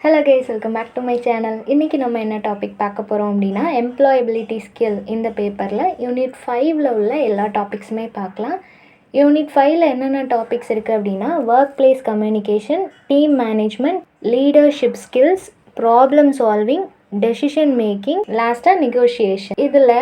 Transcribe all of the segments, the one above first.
Hello guys, welcome back to my channel. இன்றைக்கி நம்ம என்ன டாபிக் பார்க்க போகிறோம் அப்படின்னா எம்ப்ளாயபிலிட்டி ஸ்கில். இந்த பேப்பரில் யூனிட் 5ல் உள்ள எல்லா டாபிக்ஸுமே பார்க்கலாம். யூனிட் 5ல் என்னென்ன டாபிக்ஸ் இருக்குது அப்படின்னா work place communication, team management, leadership skills, problem solving, decision making, லாஸ்ட்டாக நெகோஷியேஷன். இதில்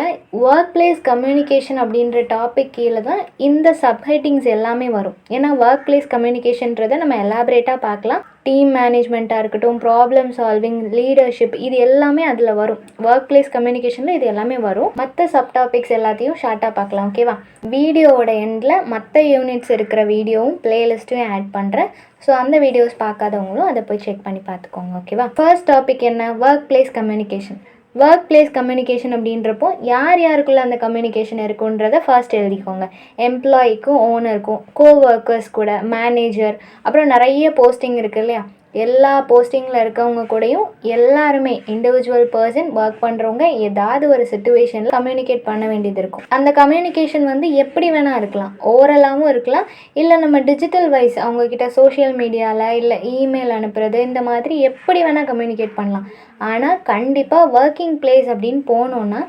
ஒர்க் பிளேஸ் கம்யூனிகேஷன் அப்படின்ற டாபிக் கீழே தான் இந்த சப்ஹெட்டிங்ஸ் எல்லாமே வரும். ஏன்னா ஒர்க் பிளேஸ் கம்யூனிகேஷன்றதை நம்ம எலாபரேட்டாக பார்க்கலாம். டீம் மேனேஜ்மெண்ட்டாக இருக்கட்டும், ப்ராப்ளம் சால்விங், லீடர்ஷிப், இது எல்லாமே அதில் வரும். ஒர்க் பிளேஸ் கம்யூனிகேஷனில் இது எல்லாமே வரும். மற்ற சப் டாபிக்ஸ் எல்லாத்தையும் ஷார்ட்டாக பார்க்கலாம். ஓகேவா? வீடியோவோட எண்டில் மற்ற யூனிட்ஸ் இருக்கிற வீடியோவும் பிளேலிஸ்ட்டும் ஆட் பண்ணுறேன். ஸோ அந்த வீடியோஸ் பார்க்காதவங்களும் அதை போய் செக் பண்ணி பார்த்துக்கோங்க. ஓகேவா? ஃபர்ஸ்ட் டாபிக் என்ன? Work place communication. Work place communication அப்படின்றப்போ யார் யாருக்குள்ளே அந்த கம்யூனிகேஷன் இருக்குன்றதை ஃபர்ஸ்ட் எழுதிக்கோங்க. எம்ப்ளாயிக்கும், ஓனருக்கும், கோவொர்க்கர்ஸ் கூட, மேனேஜர், அப்புறம் நிறைய போஸ்டிங் இருக்குது இல்லையா? எல்லா போஸ்டிங்கில் இருக்கவங்க கூடயும் எல்லாருமே இண்டிவிஜுவல் பர்சன் ஒர்க் பண்ணுறவங்க ஏதாவது ஒரு சிச்சுவேஷனில் கம்யூனிகேட் பண்ண வேண்டியது இருக்கும். அந்த கம்யூனிகேஷன் எப்படி வேணால் இருக்கலாம். ஓரலாகவும் இருக்கலாம், இல்லை நம்ம டிஜிட்டல் வைஸ் அவங்கக்கிட்ட சோஷியல் மீடியாவில் இல்லை இமெயில் அனுப்புறது, இந்த மாதிரி எப்படி வேணால் கம்யூனிகேட் பண்ணலாம். ஆனால் கண்டிப்பாக ஒர்க்கிங் பிளேஸ் அப்படின்னு போனோன்னா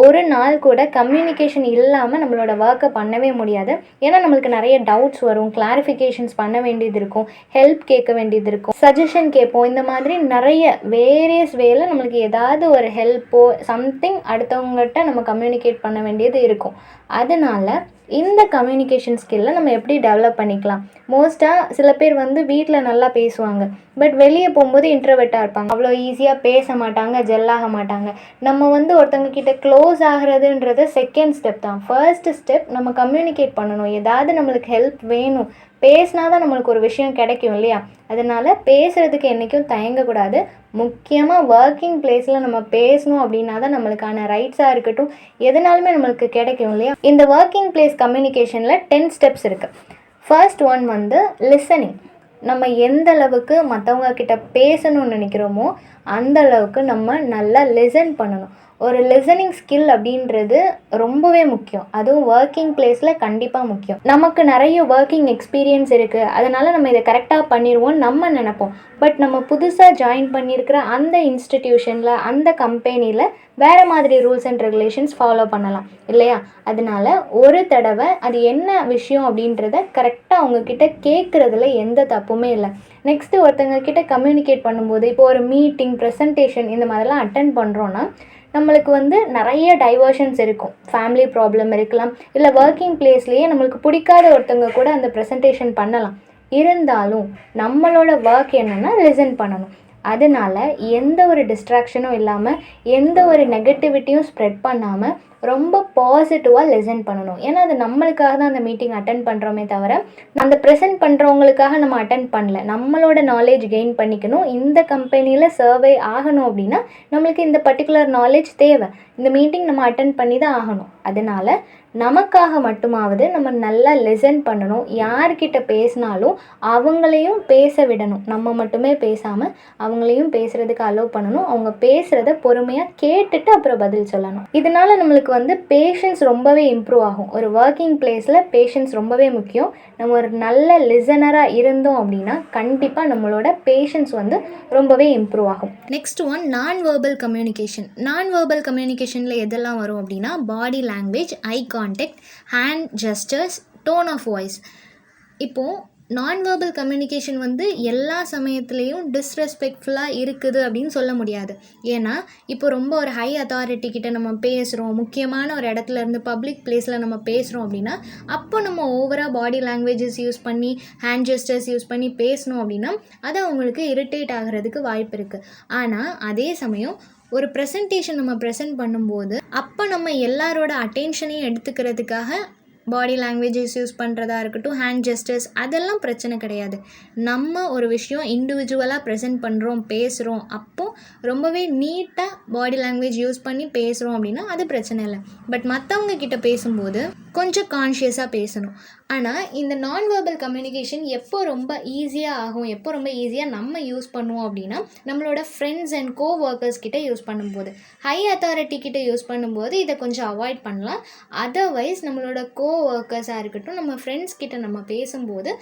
ஒரு நாள் கூட கம்யூனிகேஷன் இல்லாமல் நம்மளோட ஒர்க்கை பண்ணவே முடியாது. ஏன்னா நம்மளுக்கு நிறைய டவுட்ஸ் வரும், கிளாரிஃபிகேஷன்ஸ் பண்ண வேண்டியது இருக்கும், ஹெல்ப் கேட்க வேண்டியது இருக்கும், சஜஷன் கேட்போம். இந்த மாதிரி நிறைய வேரியஸ் வேல நம்மளுக்கு ஏதாவது ஒரு ஹெல்ப்போ சம்திங் அடுத்தவங்ககிட்ட நம்ம கம்யூனிகேட் பண்ண வேண்டியது இருக்கும். அதனால இந்த கம்யூனிகேஷன் ஸ்கில்லை நம்ம எப்படி டெவலப் பண்ணிக்கலாம்? மோஸ்ட்டாக சில பேர் வீட்டில் நல்லா பேசுவாங்க, பட் வெளியே போகும்போது இன்ட்ரோவெர்ட்டாக இருப்பாங்க. அவ்வளோ ஈஸியாக பேச மாட்டாங்க, ஜெல்லாக மாட்டாங்க. நம்ம ஒருத்தவங்க கிட்ட க்ளோஸ் ஆகிறதுன்றது செகண்ட் ஸ்டெப் தான். ஃபர்ஸ்ட் ஸ்டெப் நம்ம கம்யூனிகேட் பண்ணணும். ஏதாவது நம்மளுக்கு ஹெல்ப் வேணும், பேசினா தான் நம்மளுக்கு ஒரு விஷயம் கிடைக்கும் இல்லையா? அதனால் பேசுகிறதுக்கு என்றைக்கும் தயங்கக்கூடாது. முக்கியமாக ஒர்க்கிங் பிளேஸில் நம்ம பேசணும் அப்படின்னா தான் நம்மளுக்கான ரைட்ஸாக இருக்கட்டும் எதுனாலுமே நம்மளுக்கு கிடைக்கும் இல்லையா? இந்த ஒர்க்கிங் பிளேஸ் கம்யூனிகேஷனில் 10 ஸ்டெப்ஸ் இருக்குது. First one listening. நம்ம எந்த அளவுக்கு மற்றவங்க கிட்ட பேசணும்னு நினைக்கிறோமோ அந்த அளவுக்கு நம்ம நல்லா லிசன் பண்ணணும். ஒரு லிசனிங் ஸ்கில் அப்படின்றது ரொம்பவே முக்கியம். அதுவும் ஒர்க்கிங் பிளேஸில் கண்டிப்பாக முக்கியம். நமக்கு நிறைய ஒர்க்கிங் எக்ஸ்பீரியன்ஸ் இருக்குது, அதனால் நம்ம இதை கரெக்டாக பண்ணிடுவோம் நம்ம நினைப்போம். பட் நம்ம புதுசாக ஜாயின் பண்ணியிருக்கிற அந்த இன்ஸ்டிடியூஷனில், அந்த கம்பெனியில் வேறு மாதிரி ரூல்ஸ் அண்ட் ரெகுலேஷன்ஸ் ஃபாலோ பண்ணலாம் இல்லையா? அதனால் ஒரு தடவை அது என்ன விஷயம் அப்படின்றத கரெக்டாக அவங்கக்கிட்ட கேட்குறதுல எந்த தப்புமே இல்லை. நெக்ஸ்ட்டு ஒருத்தங்க கிட்ட கம்யூனிகேட் பண்ணும்போது, இப்போ ஒரு மீட்டிங், ப்ரெசன்டேஷன் இந்த மாதிரிலாம் அட்டென்ட் பண்ணுறோன்னா நம்மளுக்கு நிறைய டைவர்ஷன்ஸ் இருக்கும். ஃபேமிலி ப்ராப்ளம் இருக்கலாம், இல்லை ஒர்க்கிங் பிளேஸ்லேயே நம்மளுக்கு பிடிக்காத ஒருத்தவங்க கூட அந்த ப்ரெசன்டேஷன் பண்ணலாம். இருந்தாலும் நம்மளோட ஒர்க் என்னென்னா லிசன் பண்ணணும். அதனால் எந்த ஒரு டிஸ்ட்ராக்ஷனும் இல்லாமல், எந்த ஒரு நெகட்டிவிட்டியும் ஸ்ப்ரெட் பண்ணாமல் ரொம்ப பாசிட்டிவாக லிசன் பண்ணணும். ஏன்னா அது நம்மளுக்காக தான் அந்த மீட்டிங் அட்டென்ட் பண்ணுறோமே தவிர அந்த ப்ரெசென்ட் பண்ணுறவங்களுக்காக நம்ம அட்டென்ட் பண்ணல. நம்மளோட நாலேஜ் கெயின் பண்ணிக்கணும். இந்த கம்பெனியில் சர்வே ஆகணும் அப்படின்னா நம்மளுக்கு இந்த பர்டிகுலர் நாலேஜ் தேவை. இந்த மீட்டிங் நம்ம அட்டென்ட் பண்ணி தான் ஆகணும். அதனால் நமக்காக மட்டுமாவது நம்ம நல்லா லிசன் பண்ணணும். யார்கிட்ட பேசினாலும் அவங்களையும் பேச விடணும். நம்ம மட்டுமே பேசாமல் அவங்களையும் பேசுகிறதுக்கு அலோவ் பண்ணணும். அவங்க பேசுகிறத பொறுமையாக கேட்டுட்டு அப்புறம் பதில் சொல்லணும். இதனால் நம்மளுக்கு பேஷன்ஸ் ரொம்பவே இம்ப்ரூவ் ஆகும். ஒரு ஒர்க்கிங் பிளேஸில் பேஷன்ஸ் ரொம்பவே முக்கியம். நம்ம ஒரு நல்ல லிசனராக இருந்தோம் அப்படின்னா கண்டிப்பாக நம்மளோட பேஷன்ஸ் ரொம்பவே இம்ப்ரூவ் ஆகும். Next one non verbal communication. Non verbal கம்யூனிகேஷனில் எதெல்லாம் வரும் அப்படின்னா body language, eye contact, hand gestures, tone of voice. இப்போது நான் வெர்பல் கம்யூனிகேஷன் எல்லா சமயத்துலேயும் டிஸ்ரெஸ்பெக்ட்ஃபுல்லாக இருக்குது அப்படின்னு சொல்ல முடியாது. ஏன்னா இப்போ ரொம்ப ஒரு ஹை அத்தாரிட்டி கிட்ட நம்ம பேசுகிறோம், முக்கியமான ஒரு இடத்துல இருந்து பப்ளிக் பிளேஸில் நம்ம பேசுகிறோம் அப்படின்னா அப்போ நம்ம ஓவராக பாடி லாங்குவேஜஸ் யூஸ் பண்ணி, ஹேண்ட் ஜெஸ்டர்ஸ் யூஸ் பண்ணி பேசணும் அப்படின்னா அது அவங்களுக்கு இரிட்டேட் ஆகிறதுக்கு வாய்ப்பு இருக்குது. ஆனால் அதே சமயம் ஒரு ப்ரெசன்டேஷன் நம்ம ப்ரெசென்ட் பண்ணும்போது அப்போ நம்ம எல்லாரோட அட்டென்ஷனையும் எடுத்துக்கிறதுக்காக பாடி லாங்குவேஜஸ் யூஸ் பண்ணுறதா இருக்கட்டும், ஹேண்ட் ஜெஸ்டர்ஸ், அதெல்லாம் பிரச்சனை கிடையாது. நம்ம ஒரு விஷயம் இண்டிவிஜுவலாக ப்ரெசென்ட் பண்ணுறோம், பேசுகிறோம், அப்போது ரொம்பவே நீட்டாக பாடி லாங்குவேஜ் யூஸ் பண்ணி பேசுகிறோம் அப்படின்னா அது பிரச்சனை இல்லை. பட் மற்றவங்க கிட்ட பேசும்போது கொஞ்சம் கான்ஷியஸாக பேசணும். ஆனால் இந்த நான் வெர்பல் கம்யூனிகேஷன் எப்போ ரொம்ப ஈஸியாக ஆகும், எப்போ ரொம்ப ஈஸியாக நம்ம யூஸ் பண்ணுவோம் அப்படின்னா, நம்மளோட ஃப்ரெண்ட்ஸ் அண்ட் கோ ஒர்க்கர்ஸ் கிட்ட யூஸ் பண்ணும்போது, ஹை அத்தாரிட்டி கிட்ட யூஸ் பண்ணும்போது இதை கொஞ்சம் அவாய்ட் பண்ணலாம். அதர்வைஸ் நம்மளோட கோ ஒர்க்கர்ஸாக இருக்கட்டும், நம்ம ஃப்ரெண்ட்ஸ் கிட்ட நம்ம பேசும்போது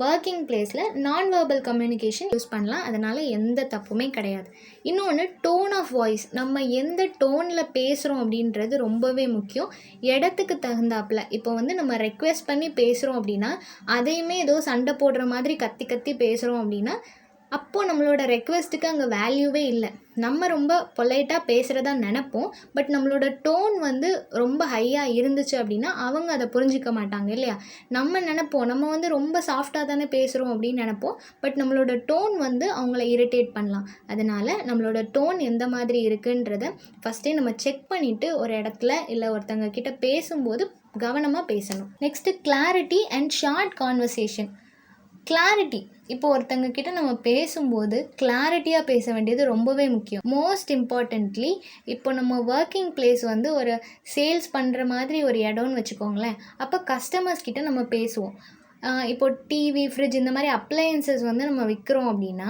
ஒர்க்கிங் பிளேஸில் நான் வெர்பல் கம்யூனிகேஷன் யூஸ் பண்ணலாம். அதனால் எந்த தப்புமே கிடையாது. இன்னொன்று, டோன் ஆஃப் வாய்ஸ். நம்ம எந்த டோனில் பேசுகிறோம் அப்படின்றது ரொம்பவே முக்கியம். இடத்துக்கு தகுந்தாப்பில் இப்போ நம்ம ரெக்வெஸ்ட் பண்ணி பேசுகிறோம் அப்படின்னா, அதையுமே ஏதோ சண்டை போடுற மாதிரி கத்தி கத்தி பேசுகிறோம் அப்படின்னா, அப்போது நம்மளோட ரெக்வெஸ்ட்டுக்கு அங்கே வேல்யூவே இல்லை. நம்ம ரொம்ப பொலைட்டாக பேசுகிறதா நினைப்போம், பட் நம்மளோட டோன் ரொம்ப ஹையாக இருந்துச்சு அப்படின்னா அவங்க அதை புரிஞ்சிக்க மாட்டாங்க இல்லையா? நம்ம நினைப்போம் நம்ம ரொம்ப சாஃப்டாக தானே பேசுகிறோம் அப்படின்னு நினைப்போம், பட் நம்மளோட டோன் அவங்கள இரிட்டேட் பண்ணலாம். அதனால் நம்மளோட டோன் எந்த மாதிரி இருக்குன்றத ஃபஸ்ட்டே நம்ம செக் பண்ணிவிட்டு ஒரு இடத்துல இல்லை ஒருத்தங்க கிட்ட பேசும்போது கவனமாக பேசணும். Next, clarity and short conversation. Clarity, இப்போ ஒருத்தங்க கிட்ட நம்ம பேசும்போது கிளாரிட்டியாக பேச வேண்டியது ரொம்பவே முக்கியம். மோஸ்ட் இம்பார்ட்டண்ட்லி, இப்போ நம்ம ஒர்க்கிங் பிளேஸ் ஒரு சேல்ஸ் பண்ணுற மாதிரி ஒரு இடம்னு வச்சுக்கோங்களேன். அப்போ கஸ்டமர்ஸ் கிட்ட நம்ம பேசுவோம். இப்போ டிவி, ஃப்ரிட்ஜ் இந்த மாதிரி அப்ளையன்சஸ் நம்ம விற்கிறோம் அப்படின்னா,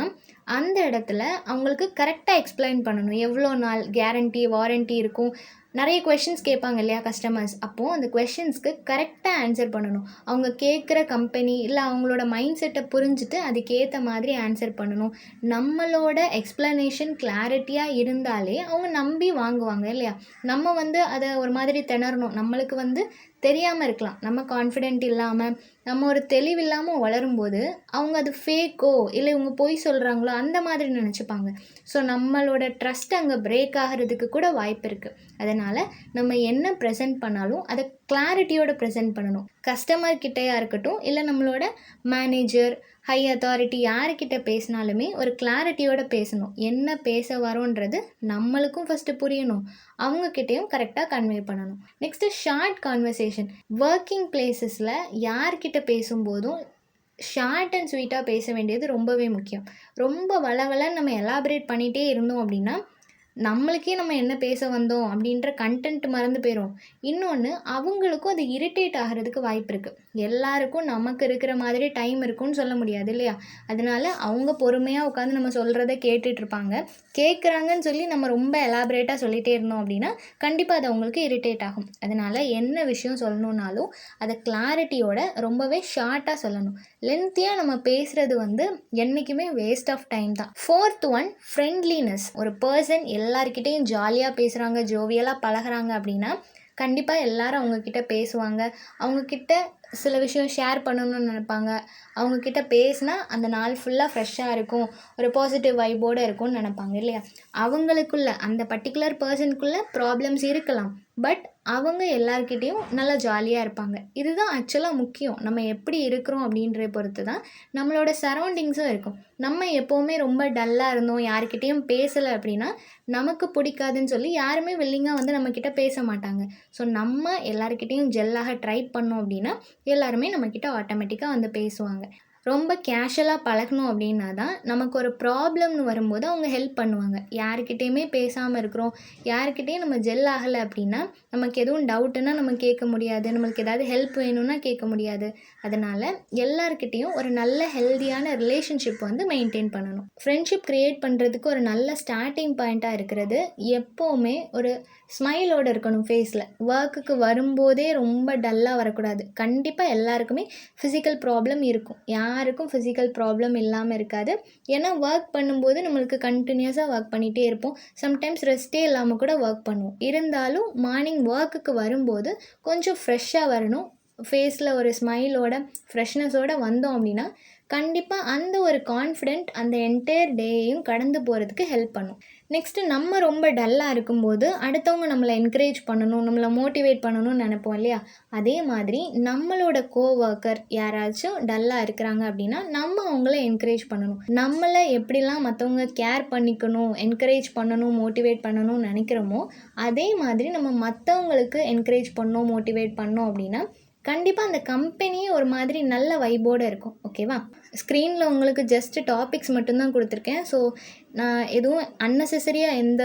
அந்த இடத்துல அவங்களுக்கு கரெக்டாக எக்ஸ்பிளைன் பண்ணணும். எவ்வளோ நாள் கேரண்டி, வாரண்ட்டி இருக்கும். நிறைய கொஷின்ஸ் கேட்பாங்க இல்லையா கஸ்டமர்ஸ். அப்போது அந்த கொஷின்ஸ்க்கு கரெக்டாக ஆன்சர் பண்ணணும். அவங்க கேட்குற கம்பெனி இல்லை அவங்களோட மைண்ட் செட்டை புரிஞ்சுட்டு அதுக்கேற்ற மாதிரி ஆன்சர் பண்ணணும். நம்மளோட எக்ஸ்ப்ளனேஷன் கிளாரிட்டியாக இருந்தாலே அவங்க நம்பி வாங்குவாங்க இல்லையா? நம்ம அதை ஒரு மாதிரி திணறணும். நம்மளுக்கு தெரியாமல் இருக்கலாம். நம்ம கான்ஃபிடென்ட் இல்லாமல், நம்ம ஒரு தெளிவில்லாமல் வளரும்போது அவங்க அது ஃபேக்கோ இல்லை இவங்க பொய் சொல்கிறாங்களோ அந்த மாதிரி நினச்சிப்பாங்க. ஸோ நம்மளோட ட்ரஸ்ட் அங்கே பிரேக் ஆகிறதுக்கு கூட வாய்ப்பு இருக்குது. அதனால் நம்ம என்ன ப்ரெசென்ட் பண்ணாலும் அதை கிளாரிட்டியோட ப்ரெசென்ட் பண்ணணும். கஸ்டமர் கிட்டையாக இருக்கட்டும் இல்லை நம்மளோட மேனேஜர், ஹை அத்தாரிட்டி யார்கிட்ட பேசினாலுமே ஒரு கிளாரிட்டியோட பேசணும். என்ன பேச வரோன்றது நம்மளுக்கும் ஃபஸ்ட்டு புரியணும், அவங்கக்கிட்டையும் கரெக்டாக கன்வே பண்ணணும். Next, short conversation. ஒர்க்கிங் பிளேசஸில் யார்கிட்ட பேசும்போதும் ஷார்ட் அண்ட் ஸ்வீட்டாக பேச வேண்டியது ரொம்பவே முக்கியம். ரொம்ப வளவலன்னு நம்ம எலாபரேட் பண்ணிகிட்டே இருந்தோம் அப்படின்னா நம்மளுக்கே நம்ம என்ன பேச வந்தோம் அப்படின்ற கண்டென்ட் மறந்து போயிடும். இன்னொன்று, அவங்களுக்கும் அது இரிட்டேட் ஆகிறதுக்கு வாய்ப்பு இருக்குது. எல்லாருக்கும் நமக்கு இருக்கிற மாதிரி டைம் இருக்குன்னு சொல்ல முடியாது இல்லையா? அதனால் அவங்க பொறுமையாக உட்காந்து நம்ம சொல்கிறத கேட்டுட்ருப்பாங்க. கேட்குறாங்கன்னு சொல்லி நம்ம ரொம்ப எலாபரேட்டாக சொல்லிகிட்டே இருந்தோம் அப்படின்னா கண்டிப்பாக அது அவங்களுக்கு இரிட்டேட் ஆகும். அதனால் என்ன விஷயம் சொல்லணுன்னாலும் அதை கிளாரிட்டியோட ரொம்பவே ஷார்ட்டாக சொல்லணும். லென்த்தியாக நம்ம பேசுகிறது என்றைக்குமே வேஸ்ட் ஆஃப் டைம் தான். 4th one, friendliness. ஒரு பர்சன் எல்லாருக்கிட்டையும் ஜாலியாக பேசுகிறாங்க, ஜோவியலாக பழகிறாங்க அப்படின்னா கண்டிப்பாக எல்லாரும் அவங்கக்கிட்ட பேசுவாங்க. அவங்கக்கிட்ட சில விஷயம் ஷேர் பண்ணணும்னு நினைப்பாங்க. அவங்கக்கிட்ட பேசினா அந்த நாள் ஃபுல்லாக ஃப்ரெஷ்ஷாக இருக்கும், ஒரு பாசிட்டிவ் வைபோடு இருக்கும்னு நினைப்பாங்க இல்லையா? அவங்களுக்குள்ள அந்த பர்டிகுலர் பர்சனுக்குள்ளே ப்ராப்ளம்ஸ் இருக்கலாம், பட் அவங்க எல்லார்கிட்டேயும் நல்லா ஜாலியாக இருப்பாங்க. இதுதான் ஆக்சுவலாக முக்கியம். நம்ம எப்படி இருக்கிறோம் அப்படின்றத பொறுத்து தான் நம்மளோட சரௌண்டிங்ஸும் இருக்கும். நம்ம எப்போவுமே ரொம்ப டல்லாக இருந்தோம், யார்கிட்டேயும் பேசலை அப்படின்னா நமக்கு பிடிக்காதுன்னு சொல்லி யாருமே வில்லிங்காக நம்மக்கிட்ட பேச மாட்டாங்க. ஸோ நம்ம எல்லாருக்கிட்டேயும் ஜெல்லாக ட்ரை பண்ணோம் அப்படின்னா எல்லாருமே நம்மக்கிட்ட ஆட்டோமேட்டிக்காக பேசுவாங்க. ரொம்ப கேஷுவலாக பழகணும் அப்படின்னா தான் நமக்கு ஒரு ப்ராப்ளம்னு வரும்போது அவங்க ஹெல்ப் பண்ணுவாங்க. யாருக்கிட்டேயுமே பேசாமல் இருக்கிறோம், யாருக்கிட்டேயும் நம்ம ஜெல் ஆகலை அப்படின்னா நமக்கு எதுவும் டவுட்டுன்னா நம்ம கேட்க முடியாது, நம்மளுக்கு ஏதாவது ஹெல்ப் வேணும்னா கேட்க முடியாது. அதனால் எல்லாருக்கிட்டேயும் ஒரு நல்ல ஹெல்தியான ரிலேஷன்ஷிப் மெயின்டைன் பண்ணணும். ஃப்ரெண்ட்ஷிப் க்ரியேட் பண்ணுறதுக்கு ஒரு நல்ல ஸ்டார்டிங் பாயிண்ட்டாக இருக்கிறது எப்போவுமே ஒரு ஸ்மைலோடு இருக்கணும் ஃபேஸில். ஒர்க்குக்கு வரும்போதே ரொம்ப டல்லாக வரக்கூடாது. கண்டிப்பாக எல்லாருக்குமே ஃபிசிக்கல் ப்ராப்ளம் இருக்கும், யாருக்கும் ஃபிசிக்கல் ப்ராப்ளம் இல்லாமல் இருக்காது. ஏன்னா ஒர்க் பண்ணும்போது நம்மளுக்கு கண்டினியூஸாக ஒர்க் பண்ணிகிட்டே இருப்போம். சம்டைம்ஸ் ரெஸ்ட்டே இல்லாமல் கூட ஒர்க் பண்ணுவோம். இருந்தாலும் மார்னிங் ஒர்க்குக்கு வரும்போது கொஞ்சம் ஃப்ரெஷ்ஷாக வரணும். ஃபேஸில் ஒரு ஸ்மைலோட ஃப்ரெஷ்னஸோடு வந்தோம் அப்படின்னா கண்டிப்பாக அந்த ஒரு கான்ஃபிடென்ட் அந்த என்டையர் டேயையும் கடந்து போகிறதுக்கு ஹெல்ப் பண்ணும். நெக்ஸ்ட்டு, நம்ம ரொம்ப டல்லாக இருக்கும்போது அடுத்தவங்க நம்மளை என்கரேஜ் பண்ணணும், நம்மளை மோட்டிவேட் பண்ணணும்னு நினைப்போம் இல்லையா? அதே மாதிரி நம்மளோட கோவொர்க்கர் யாராச்சும் டல்லாக இருக்கிறாங்க அப்படின்னா நம்ம அவங்கள என்கரேஜ் பண்ணணும். நம்மளை எப்படிலாம் மற்றவங்க கேர் பண்ணிக்கணும், என்கரேஜ் பண்ணணும், மோட்டிவேட் பண்ணணும்னு நினைக்கிறோமோ அதே மாதிரி நம்ம மற்றவங்களுக்கு என்கரேஜ் பண்ணோம், மோட்டிவேட் பண்ணோம் அப்படின்னா கண்டிப்பாக அந்த கம்பெனியே ஒரு மாதிரி நல்ல வைபோடு இருக்கும். ஓகேவா? ஸ்க்ரீனில் உங்களுக்கு ஜஸ்ட் டாபிக்ஸ் மட்டும்தான் கொடுத்துருக்கேன். ஸோ நான் எதுவும் அன்னெசரியாக எந்த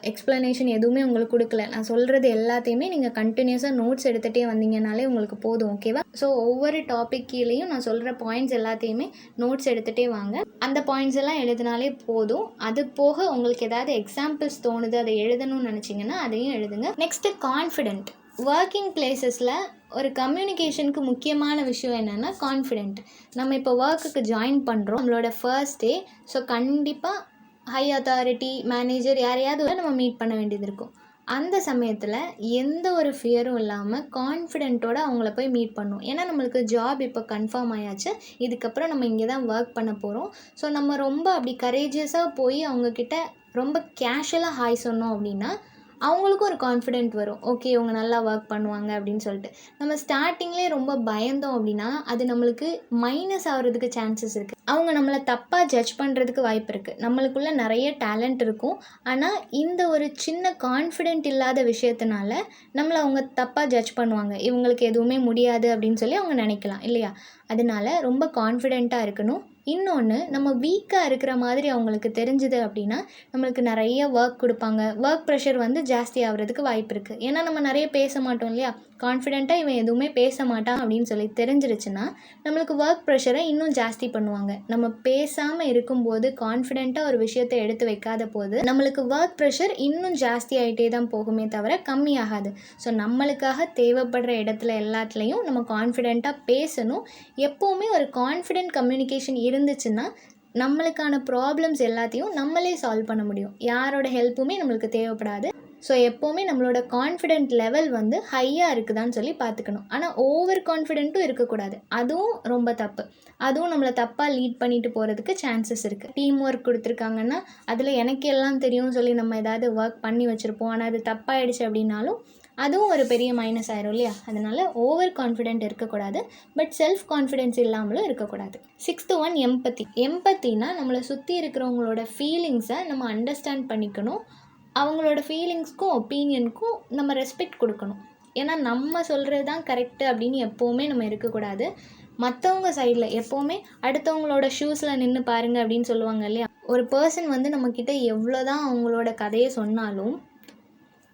எக்ஸ்ப்ளனேஷன் எதுவுமே உங்களுக்கு கொடுக்கல. நான் சொல்கிறது எல்லாத்தையுமே நீங்கள் கண்டினியூஸாக நோட்ஸ் எடுத்துகிட்டே வந்தீங்கனாலே உங்களுக்கு போதும். ஓகேவா? ஸோ ஒவ்வொரு டாபிக் கீழேயும் நான் சொல்கிற பாயிண்ட்ஸ் எல்லாத்தையுமே நோட்ஸ் எடுத்துகிட்டே வாங்க. அந்த பாயிண்ட்ஸ் எல்லாம் எழுதினாலே போதும். அது போக உங்களுக்கு ஏதாவது எக்ஸாம்பிள்ஸ் தோணுது, அதை எழுதணும்னு நினச்சிங்கன்னா அதையும் எழுதுங்க. Next confident. ஒர்க்கிங் பிளேசஸில் ஒரு கம்யூனிகேஷனுக்கு முக்கியமான விஷயம் என்னென்னா கான்ஃபிடென்ட். நம்ம இப்போ ஒர்க்குக்கு ஜாயின் பண்ணுறோம், நம்மளோட ஃபர்ஸ்ட் டே. ஸோ கண்டிப்பாக ஹை அத்தாரிட்டி, மேனேஜர் யாரையாவது நம்ம மீட் பண்ண வேண்டியது இருக்கும். அந்த சமயத்தில் எந்த ஒரு ஃபியரும் இல்லாமல் கான்ஃபிடென்ட்டோடு அவங்கள போய் மீட் பண்ணணும். ஏன்னா நம்மளுக்கு ஜாப் இப்போ கன்ஃபார்ம் ஆயாச்சு, இதுக்கப்புறம் நம்ம இங்கே தான் ஒர்க் பண்ண போகிறோம். ஸோ நம்ம ரொம்ப அப்படி கரேஜியஸாக போய் அவங்கக்கிட்ட ரொம்ப கேஷுவலாக ஹாய் சொன்னோம் அப்படின்னா அவங்களுக்கும் ஒரு கான்ஃபிடென்ட் வரும். ஓகே, இவங்க நல்லா ஒர்க் பண்ணுவாங்க அப்படின்னு சொல்லிட்டு. நம்ம ஸ்டார்டிங்லேயே ரொம்ப பயந்தோம் அப்படின்னா அது நம்மளுக்கு மைனஸ் ஆகிறதுக்கு சான்சஸ் இருக்குது. அவங்க நம்மளை தப்பாக ஜட்ஜ் பண்ணுறதுக்கு வாய்ப்பு இருக்குது. நம்மளுக்குள்ளே நிறைய டேலண்ட் இருக்கும், ஆனால் இந்த ஒரு சின்ன கான்ஃபிடென்ட் இல்லாத விஷயத்தினால நம்மளை அவங்க தப்பாக ஜட்ஜ் பண்ணுவாங்க. இவங்களுக்கு எதுவுமே முடியாது அப்படின்னு சொல்லி அவங்க நினைக்கலாம் இல்லையா? அதனால ரொம்ப கான்ஃபிடென்ட்டாக இருக்கணும். இன்னொன்று, நம்ம வீக்காக இருக்கிற மாதிரி அவங்களுக்கு தெரிஞ்சுது அப்படின்னா நம்மளுக்கு நிறைய ஒர்க் கொடுப்பாங்க. ஒர்க் ப்ரெஷர் ஜாஸ்தி ஆகிறதுக்கு வாய்ப்பு இருக்குது. ஏன்னா நம்ம நிறைய பேச மாட்டோம் இல்லையா? கான்ஃபிடென்ட்டாக இவன் எதுவுமே பேச மாட்டான் அப்படின்னு சொல்லி தெரிஞ்சிருச்சுன்னா நம்மளுக்கு ஒர்க் ப்ரெஷரை இன்னும் ஜாஸ்தி பண்ணுவாங்க. நம்ம பேசாமல் இருக்கும்போது, கான்ஃபிடென்ட்டாக ஒரு விஷயத்தை எடுத்து வைக்காத போது நம்மளுக்கு ஒர்க் ப்ரெஷர் இன்னும் ஜாஸ்தி ஆகிட்டே தான் போகுமே தவிர கம்மியாகாது. ஸோ நம்மளுக்காக தேவைப்படுற இடத்துல எல்லாத்துலேயும் நம்ம கான்ஃபிடென்ட்டாக பேசணும். எப்போவுமே ஒரு கான்ஃபிடென்ட் கம்யூனிகேஷன் இருந்துச்சுன்னா நம்மளுக்கான ப்ராப்ளம்ஸ் எல்லாத்தையும் நம்மளே சால்வ் பண்ண முடியும். யாரோட ஹெல்ப்புமே நம்மளுக்கு தேவைப்படாது. ஸோ எப்போவுமே நம்மளோட கான்ஃபிடென்ட் லெவல் ஹையாக இருக்குதான்னு சொல்லி பார்த்துக்கணும். ஆனால் ஓவர் கான்ஃபிடென்ட்டும் இருக்கக்கூடாது. அதுவும் ரொம்ப தப்பு. அதுவும் நம்மளை தப்பாக லீட் பண்ணிட்டு போகிறதுக்கு சான்சஸ் இருக்குது. டீம் ஒர்க் கொடுத்துருக்காங்கன்னா அதில் எனக்கு எல்லாம் தெரியும்னு சொல்லி நம்ம ஏதாவது ஒர்க் பண்ணி வச்சுருப்போம், ஆனால் அது தப்பாகிடுச்சு அப்படின்னாலும் அதுவும் ஒரு பெரிய மைனஸ் ஆயிரும் இல்லையா? அதனால் ஓவர் கான்ஃபிடென்ட் இருக்கக்கூடாது, பட் செல்ஃப் கான்ஃபிடென்ஸ் இல்லாமலும் இருக்கக்கூடாது. 6th ஒன் எம்பத்தி. எம்பத்தினா நம்மளை சுற்றி இருக்கிறவங்களோட ஃபீலிங்ஸை நம்ம அண்டர்ஸ்டாண்ட் பண்ணிக்கணும். அவங்களோட ஃபீலிங்ஸ்க்கும் ஒப்பீனியனுக்கும் நம்ம ரெஸ்பெக்ட் கொடுக்கணும். ஏன்னா நம்ம சொல்கிறது தான் கரெக்டு அப்படின்னு எப்போவுமே நம்ம இருக்கக்கூடாது. மற்றவங்க சைடில் எப்போவுமே அடுத்தவங்களோட ஷூஸில் நின்று பாருங்கள் அப்படின்னு சொல்லுவாங்க இல்லையா? ஒரு பர்சன் நம்மக்கிட்ட எவ்வளோ தான் அவங்களோட கதையை சொன்னாலும்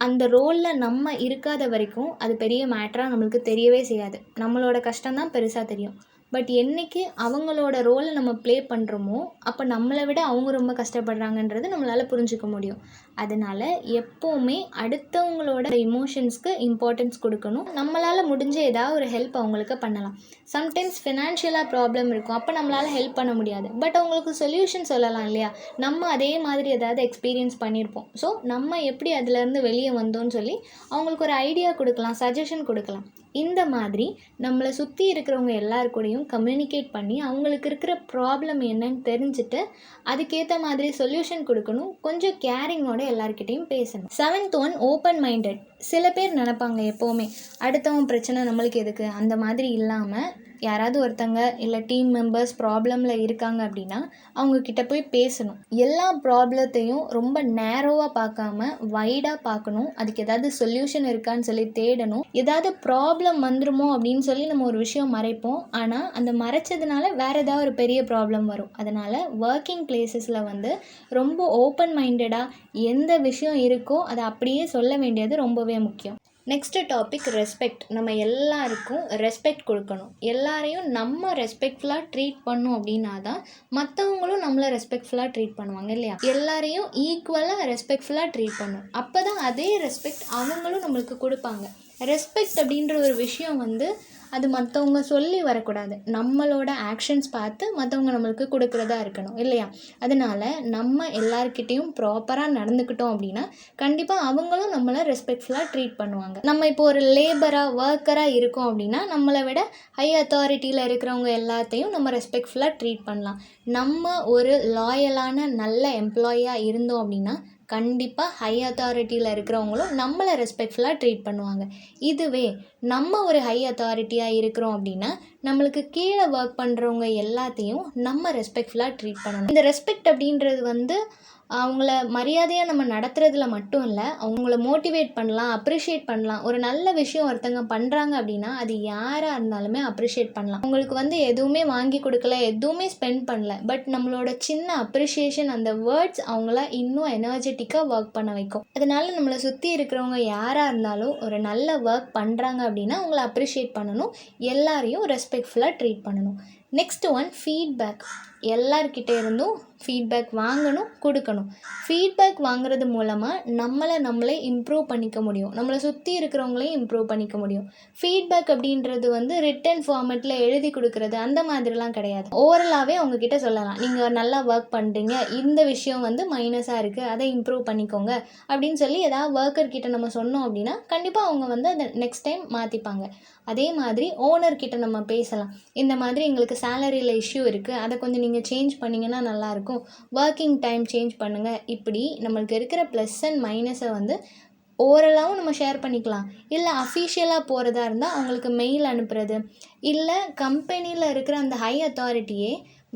அந்த ரோலில் நம்ம இருக்காத வரைக்கும் அது பெரிய மேட்டராக நம்மளுக்கு தெரியவே செய்யாது. நம்மளோட கஷ்டம்தான் பெருசாக தெரியும். பட் என்றைக்கு அவங்களோட ரோலை நம்ம ப்ளே பண்ணுறோமோ அப்போ நம்மளை விட அவங்க ரொம்ப கஷ்டப்படுறாங்கன்றது நம்மளால் புரிஞ்சுக்க முடியும். அதனால் எப்போவுமே அடுத்தவங்களோட இமோஷன்ஸ்க்கு இம்பார்ட்டன்ஸ் கொடுக்கணும். நம்மளால் முடிஞ்ச ஏதாவது ஒரு ஹெல்ப் அவங்களுக்கு பண்ணலாம். சம்டைம்ஸ் ஃபினான்ஷியலாக ப்ராப்ளம் இருக்கும், அப்போ நம்மளால் ஹெல்ப் பண்ண முடியாது. பட் அவங்களுக்கு சொல்யூஷன் சொல்லலாம் இல்லையா? நம்ம அதே மாதிரி ஏதாவது எக்ஸ்பீரியன்ஸ் பண்ணியிருப்போம். ஸோ நம்ம எப்படி அதிலேருந்து வெளியே வந்தோன்னு சொல்லி அவங்களுக்கு ஒரு ஐடியா கொடுக்கலாம், சஜஷன் கொடுக்கலாம். இந்த மாதிரி நம்மளை சுற்றி இருக்கிறவங்க எல்லாருக்கூடையும் கம்யூனிகேட் பண்ணி அவங்களுக்கு இருக்கிற ப்ராப்ளம் என்னன்னு தெரிஞ்சுட்டு அதுக்கேற்ற மாதிரி சொல்யூஷன் கொடுக்கணும். கொஞ்சம் கேரிங்கோட எல்லாருக்கிட்டையும் பேசணும். 7th one open minded. சில பேர் நினைப்பாங்க எப்போவுமே அடுத்தவங்க பிரச்சனை நம்மளுக்கு எதுக்கு, அந்த மாதிரி இல்லாமல் யாராவது ஒருத்தங்க இல்லை டீம் மெம்பர்ஸ் ப்ராப்ளமில் இருக்காங்க அப்படின்னா அவங்கக்கிட்ட போய் பேசணும். எல்லா ப்ராப்ளத்தையும் ரொம்ப நேரோவாக பார்க்காம வைடாக பார்க்கணும். அதுக்கு ஏதாவது சொல்யூஷன் இருக்கான்னு சொல்லி தேடணும். ஏதாவது ப்ராப்ளம் வந்துருமோ அப்படின்னு சொல்லி நம்ம ஒரு விஷயம் மறைப்போம், ஆனால் அந்த மறைச்சதுனால வேறு ஏதாவது ஒரு பெரிய ப்ராப்ளம் வரும். அதனால் ஒர்க்கிங் பிளேசஸில் ரொம்ப ஓப்பன் மைண்டடாக எந்த விஷயம் இருக்கோ அதை அப்படியே சொல்ல வேண்டியது ரொம்பவே முக்கியம். Next topic respect. நம்ம எல்லாருக்கும் ரெஸ்பெக்ட் கொடுக்கணும். எல்லாரையும் நம்ம ரெஸ்பெக்ட்ஃபுல்லாக ட்ரீட் பண்ணோம் அப்படின்னா தான் மற்றவங்களும் நம்மளை ரெஸ்பெக்ட்ஃபுல்லாக ட்ரீட் பண்ணுவாங்க இல்லையா? எல்லாரையும் ஈக்குவலாக ரெஸ்பெக்ட்ஃபுல்லாக ட்ரீட் பண்ணணும். அப்போ தான் அதே ரெஸ்பெக்ட் அவங்களும் நம்மளுக்கு கொடுப்பாங்க. ரெஸ்பெக்ட் அப்படின்ற ஒரு விஷயம் அது மற்றவங்க சொல்லி வரக்கூடாது. நம்மளோட ஆக்ஷன்ஸ் பார்த்து மற்றவங்க நம்மளுக்கு கொடுக்குறதா இருக்கணும் இல்லையா? அதனால் நம்ம எல்லாருக்கிட்டேயும் ப்ராப்பராக நடந்துக்கிட்டோம் அப்படின்னா கண்டிப்பாக அவங்களும் நம்மளை ரெஸ்பெக்ட்ஃபுல்லாக ட்ரீட் பண்ணுவாங்க. நம்ம இப்போ ஒரு லேபராக ஒர்க்கராக இருக்கோம் அப்படின்னா நம்மளை விட ஹை அத்தாரிட்டியில் இருக்கிறவங்க எல்லாத்தையும் நம்ம ரெஸ்பெக்ட்ஃபுல்லாக ட்ரீட் பண்ணலாம். நம்ம ஒரு லாயலான நல்ல எம்ப்ளாயியாக இருந்தோம் அப்படின்னா கண்டிப்பாக ஹை அத்தாரிட்டியில் இருக்கிறவங்களும் நம்மளை ரெஸ்பெக்ட்ஃபுல்லாக ட்ரீட் பண்ணுவாங்க. இதுவே நம்ம ஒரு ஹை அத்தாரிட்டியாக இருக்கிறோம் அப்படின்னா நம்மளுக்கு கீழே ஒர்க் பண்ணுறவங்க எல்லாத்தையும் நம்ம ரெஸ்பெக்ட்ஃபுல்லாக ட்ரீட் பண்ணணும். இந்த ரெஸ்பெக்ட் அப்படின்றது வந்து அவங்கள மரியாதையாக நம்ம நடத்துறதுல மட்டும் இல்லை, அவங்கள மோட்டிவேட் பண்ணலாம், அப்ரிஷியேட் பண்ணலாம். ஒரு நல்ல விஷயம் ஒருத்தங்க பண்ணுறாங்க அப்படின்னா அது யாராக இருந்தாலுமே அப்ரிஷியேட் பண்ணலாம். அவங்களுக்கு வந்து எதுவுமே வாங்கி கொடுக்கல, எதுவுமே ஸ்பெண்ட் பண்ணல, பட் நம்மளோட சின்ன அப்ரிஷியேஷன், அந்த வேர்ட்ஸ் அவங்கள இன்னும் எனர்ஜெட்டிக்காக ஒர்க் பண்ண வைக்கும். அதனால நம்மளை சுற்றி இருக்கிறவங்க யாராக இருந்தாலும் ஒரு நல்ல ஒர்க் பண்ணுறாங்க அப்படின்னா அவங்கள அப்ரிஷியேட் பண்ணணும், எல்லாரையும் ரெஸ்பெக்ட்ஃபுல்லாக ட்ரீட் பண்ணணும். Next one, feedback. எல்லார்கிட்ட இருந்தும் ஃபீட்பேக் வாங்கணும், கொடுக்கணும். ஃபீட்பேக் வாங்குறது மூலமாக நம்மளே இம்ப்ரூவ் பண்ணிக்க முடியும், நம்மளை சுற்றி இருக்கிறவங்களையும் இம்ப்ரூவ் பண்ணிக்க முடியும். ஃபீட்பேக் அப்படின்றது வந்து ரிட்டன் ஃபார்மேட்டில் எழுதி கொடுக்குறது அந்த மாதிரிலாம் கிடையாது. ஓரலாகவே அவங்கக்கிட்ட சொல்லலாம், நீங்கள் நல்லா ஒர்க் பண்ணுறீங்க, இந்த விஷயம் வந்து மைனஸாக இருக்குது, அதை இம்ப்ரூவ் பண்ணிக்கோங்க அப்படின்னு சொல்லி ஏதாவது ஒர்க்கர்கிட்ட நம்ம சொன்னோம் அப்படின்னா கண்டிப்பாக அவங்க வந்து அதை நெக்ஸ்ட் டைம் மாற்றிப்பாங்க. அதே மாதிரி ஓனர்கிட்ட நம்ம பேசலாம், இந்த மாதிரி எங்களுக்கு சேலரியில் இஷ்யூ இருக்குது, அதை கொஞ்சம் நீங்கள் சேஞ்ச் பண்ணிங்கன்னா நல்லாயிருக்கும், ஒர்க்கிங் டைம் சேஞ்ச் பண்ணுங்கள். இப்படி நம்மளுக்கு இருக்கிற ப்ளஸ் அண்ட் மைனஸை வந்து ஓரலாகவும் நம்ம ஷேர் பண்ணிக்கலாம். இல்லை அஃபிஷியலாக போகிறதா இருந்தால் அவங்களுக்கு மெயில் அனுப்புறது, இல்லை கம்பெனியில் இருக்கிற அந்த ஹை அத்தாரிட்டியே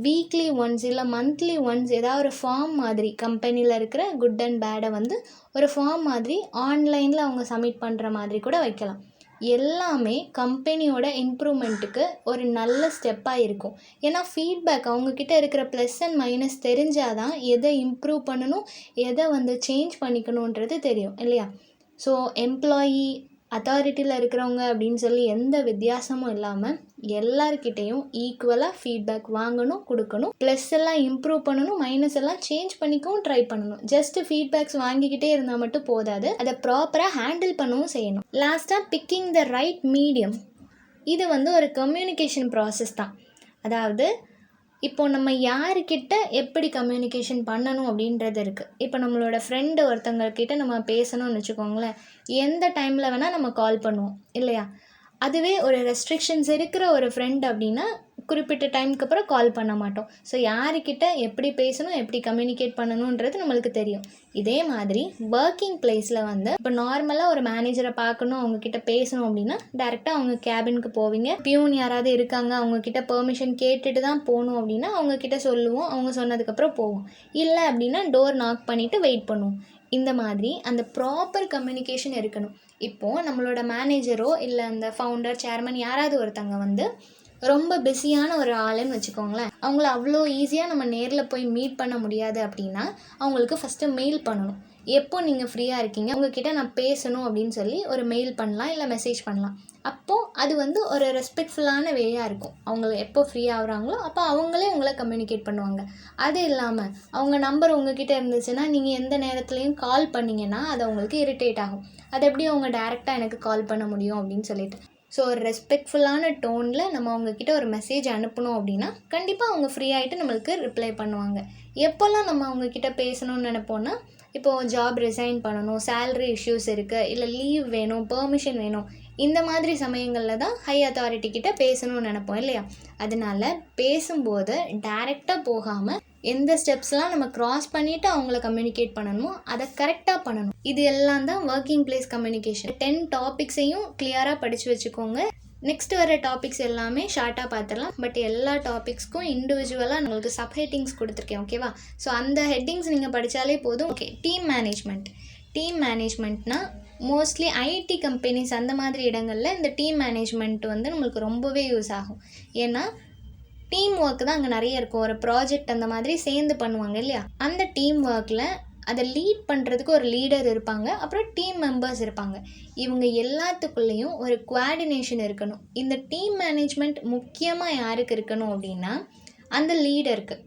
வீக்லி ஒன்ஸ் இல்லை மந்த்லி ஒன்ஸ் ஏதாவது ஒரு ஃபார்ம் மாதிரி கம்பெனியில் இருக்கிற குட் அண்ட் பேடை வந்து ஒரு ஃபார்ம் மாதிரி ஆன்லைனில் அவங்க சப்மிட் பண்ணுற மாதிரி கூட வைக்கலாம். எல்லாமே கம்பெனியோட இம்ப்ரூவ்மெண்ட்டுக்கு ஒரு நல்ல ஸ்டெப்பாக இருக்கும். ஏன்னா ஃபீட்பேக் அவங்கக்கிட்ட இருக்கிற ப்ளஸ் அண்ட் மைனஸ் தெரிஞ்சால் தான் எதை இம்ப்ரூவ் பண்ணணும், எதை வந்து சேஞ்ச் பண்ணிக்கணுன்றது தெரியும் இல்லையா? ஸோ எம்ப்ளாயி, அத்தாரிட்டியில் இருக்கிறவங்க அப்படின்னு சொல்லி எந்த வித்தியாசமும் இல்லாமல் எல்லார்கிட்டையும் ஈக்குவலாக ஃபீட்பேக் வாங்கணும், கொடுக்கணும். ப்ளஸ் எல்லாம் இம்ப்ரூவ் பண்ணணும், மைனஸ் எல்லாம் சேஞ்ச் பண்ணிக்கவும் ட்ரை பண்ணணும். ஜஸ்ட்டு ஃபீட்பேக்ஸ் வாங்கிக்கிட்டே இருந்தால் மட்டும் போதாது, அதை ப்ராப்பராக ஹேண்டில் பண்ணவும் செய்யணும். லாஸ்ட்டாக, பிக்கிங் த ரைட் மீடியம். இது வந்து ஒரு கம்யூனிகேஷன் ப்ராசஸ் தான். அதாவது இப்போ நம்ம யாருக்கிட்ட எப்படி கம்யூனிகேஷன் பண்ணணும் அப்படின்றது இருக்குது. இப்போ நம்மளோட ஃப்ரெண்டு ஒருத்தங்கக்கிட்ட நம்ம பேசணும்னு வச்சுக்கோங்களேன், எந்த டைமில் வேணால் நம்ம கால் பண்ணுவோம் இல்லையா? அதுவே ஒரு ரெஸ்ட்ரிக்ஷன்ஸ் இருக்கிற ஒரு ஃப்ரெண்ட் அப்படின்னா குறிப்பிட்ட டைமுக்கு அப்புறம் கால் பண்ண மாட்டோம். ஸோ யாருக்கிட்ட எப்படி பேசணும், எப்படி கம்யூனிகேட் பண்ணணுன்றது நம்மளுக்கு தெரியும். இதே மாதிரி ஒர்க்கிங் பிளேஸில் வந்து இப்போ நார்மலாக ஒரு மேனேஜரை பார்க்கணும், அவங்கக்கிட்ட பேசணும் அப்படின்னா டேரெக்டாக அவங்க கேபினுக்கு போவீங்க. பியூன் யாராவது இருக்காங்க, அவங்கக்கிட்ட பெர்மிஷன் கேட்டுட்டு தான் போகணும் அப்படின்னா அவங்கக்கிட்ட சொல்லுவோம், அவங்க சொன்னதுக்கப்புறம் போவோம். இல்லை அப்படின்னா டோர் நாக் பண்ணிவிட்டு வெயிட் பண்ணுவோம். இந்த மாதிரி அந்த ப்ராப்பர் கம்யூனிகேஷன் இருக்கணும். இப்போது நம்மளோட மேனேஜரோ இல்லை அந்த ஃபவுண்டர், சேர்மன் யாராவது ஒருத்தங்க வந்து ரொம்ப பிஸியான ஒரு ஆளுன்னு வச்சுக்கோங்களேன், அவங்கள அவ்வளோ ஈஸியாக நம்ம நேரில் போய் மீட் பண்ண முடியாது அப்படின்னா அவங்களுக்கு ஃபஸ்ட்டு மெயில் பண்ணணும். எப்போ நீங்கள் ஃப்ரீயாக இருக்கீங்க, உங்ககிட்ட நான் பேசணும் அப்படின்னு சொல்லி ஒரு மெயில் பண்ணலாம், இல்லை மெசேஜ் பண்ணலாம். அப்போது அது வந்து ஒரு ரெஸ்பெக்ட்ஃபுல்லான வேயாக இருக்கும். அவங்க எப்போ ஃப்ரீ ஆகுறாங்களோ அப்போ அவங்களே உங்களை கம்யூனிகேட் பண்ணுவாங்க. அது இல்லாமல் அவங்க நம்பர் உங்ககிட்ட இருந்துச்சுன்னா நீங்கள் எந்த நேரத்துலையும் கால் பண்ணிங்கன்னா அது அவங்களுக்கு இரிட்டேட் ஆகும். அது எப்படி அவங்க டேரெக்டாக எனக்கு கால் பண்ண முடியும் அப்படின்னு சொல்லிட்டு. ஸோ ஒரு ரெஸ்பெக்ட்ஃபுல்லான டோனில் நம்ம அவங்கக்கிட்ட ஒரு மெசேஜ் அனுப்பணும் அப்படின்னா கண்டிப்பாக அவங்க ஃப்ரீ ஆகிட்டு நம்மளுக்கு ரிப்ளை பண்ணுவாங்க. எப்போல்லாம் நம்ம அவங்கக்கிட்ட பேசணும்னு நினைப்போன்னா, இப்போது ஜாப் ரிசைன் பண்ணணும், சேலரி இஷ்யூஸ் இருக்குது, இல்லை லீவ் வேணும், பெர்மிஷன் வேணும், இந்த மாதிரி சமயங்களில் தான் ஹை அத்தாரிட்டி கிட்ட பேசணும்னு நினைப்போம் இல்லையா? அதனால பேசும்போது டைரெக்டாக போகாமல் எந்த ஸ்டெப்ஸ்லாம் நம்ம க்ராஸ் பண்ணிவிட்டு அவங்கள கம்யூனிகேட் பண்ணணுமோ அதை கரெக்டாக பண்ணணும். இது எல்லாம் தான் ஒர்க்கிங் பிளேஸ் கம்யூனிகேஷன். 10 டாபிக்ஸையும் கிளியராக படித்து வச்சுக்கோங்க. நெக்ஸ்ட் வர டாபிக்ஸ் எல்லாமே ஷார்ட்டாக பார்த்துடலாம். பட் எல்லா டாபிக்ஸ்க்கும் இண்டிவிஜுவலாக உங்களுக்கு சப் ஹெட்டிங்ஸ் கொடுத்துருக்கேன், ஓகேவா? ஸோ அந்த ஹெட்டிங்ஸ் நீங்கள் படித்தாலே போதும். Okay, team management. டீம் மேனேஜ்மெண்ட்னா மோஸ்ட்லி ஐடி கம்பெனிஸ் அந்த மாதிரி இடங்களில் இந்த டீம் மேனேஜ்மெண்ட் வந்து நம்மளுக்கு ரொம்பவே யூஸ் ஆகும். ஏன்னா டீம் ஒர்க் தான் அங்கே நிறைய இருக்கும். ஒரு ப்ராஜெக்ட் அந்த மாதிரி சேர்ந்து பண்ணுவாங்க இல்லையா? அந்த டீம் ஒர்க்கில் அதை லீட் பண்ணுறதுக்கு ஒரு லீடர் இருப்பாங்க, அப்புறம் டீம் மெம்பர்ஸ் இருப்பாங்க. இவங்க எல்லாத்துக்குள்ளேயும் ஒரு கோஆர்டினேஷன் இருக்கணும். இந்த டீம் மேனேஜ்மெண்ட் முக்கியமாக யாருக்கு இருக்கணும் அப்படின்னா அந்த லீடருக்கு.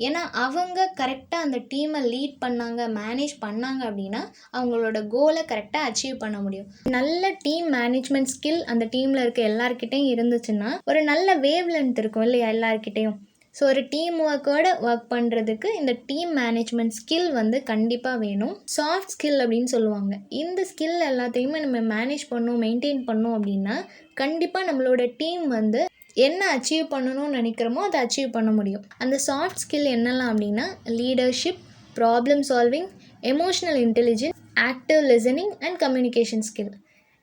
ஏன்னா அவங்க கரெக்டாக அந்த டீமை லீட் பண்ணாங்க, மேனேஜ் பண்ணாங்க அப்படின்னா அவங்களோட கோலை கரெக்டாக அச்சீவ் பண்ண முடியும். நல்ல டீம் மேனேஜ்மெண்ட் ஸ்கில் அந்த டீமில் இருக்க எல்லாருக்கிட்டையும் இருந்துச்சுன்னா ஒரு நல்ல வேவ் லென்த் இருக்கும் இல்லையா எல்லாருக்கிட்டையும். ஸோ ஒரு டீம் ஒர்க்கோட ஒர்க் பண்ணுறதுக்கு இந்த டீம் மேனேஜ்மெண்ட் ஸ்கில் வந்து கண்டிப்பாக வேணும். சாஃப்ட் ஸ்கில் அப்படின்னு சொல்லுவாங்க. இந்த ஸ்கில் எல்லாத்தையுமே நம்ம மேனேஜ் பண்ணணும், மெயின்டைன் பண்ணோம் அப்படின்னா கண்டிப்பாக நம்மளோட டீம் வந்து என்ன அச்சீவ் பண்ணணும்னு நினைக்கிறோமோ அதை அச்சீவ் பண்ண முடியும். அந்த சாஃப்ட் ஸ்கில் என்னெல்லாம் அப்படின்னா leadership, problem solving, emotional intelligence, active listening and communication skill.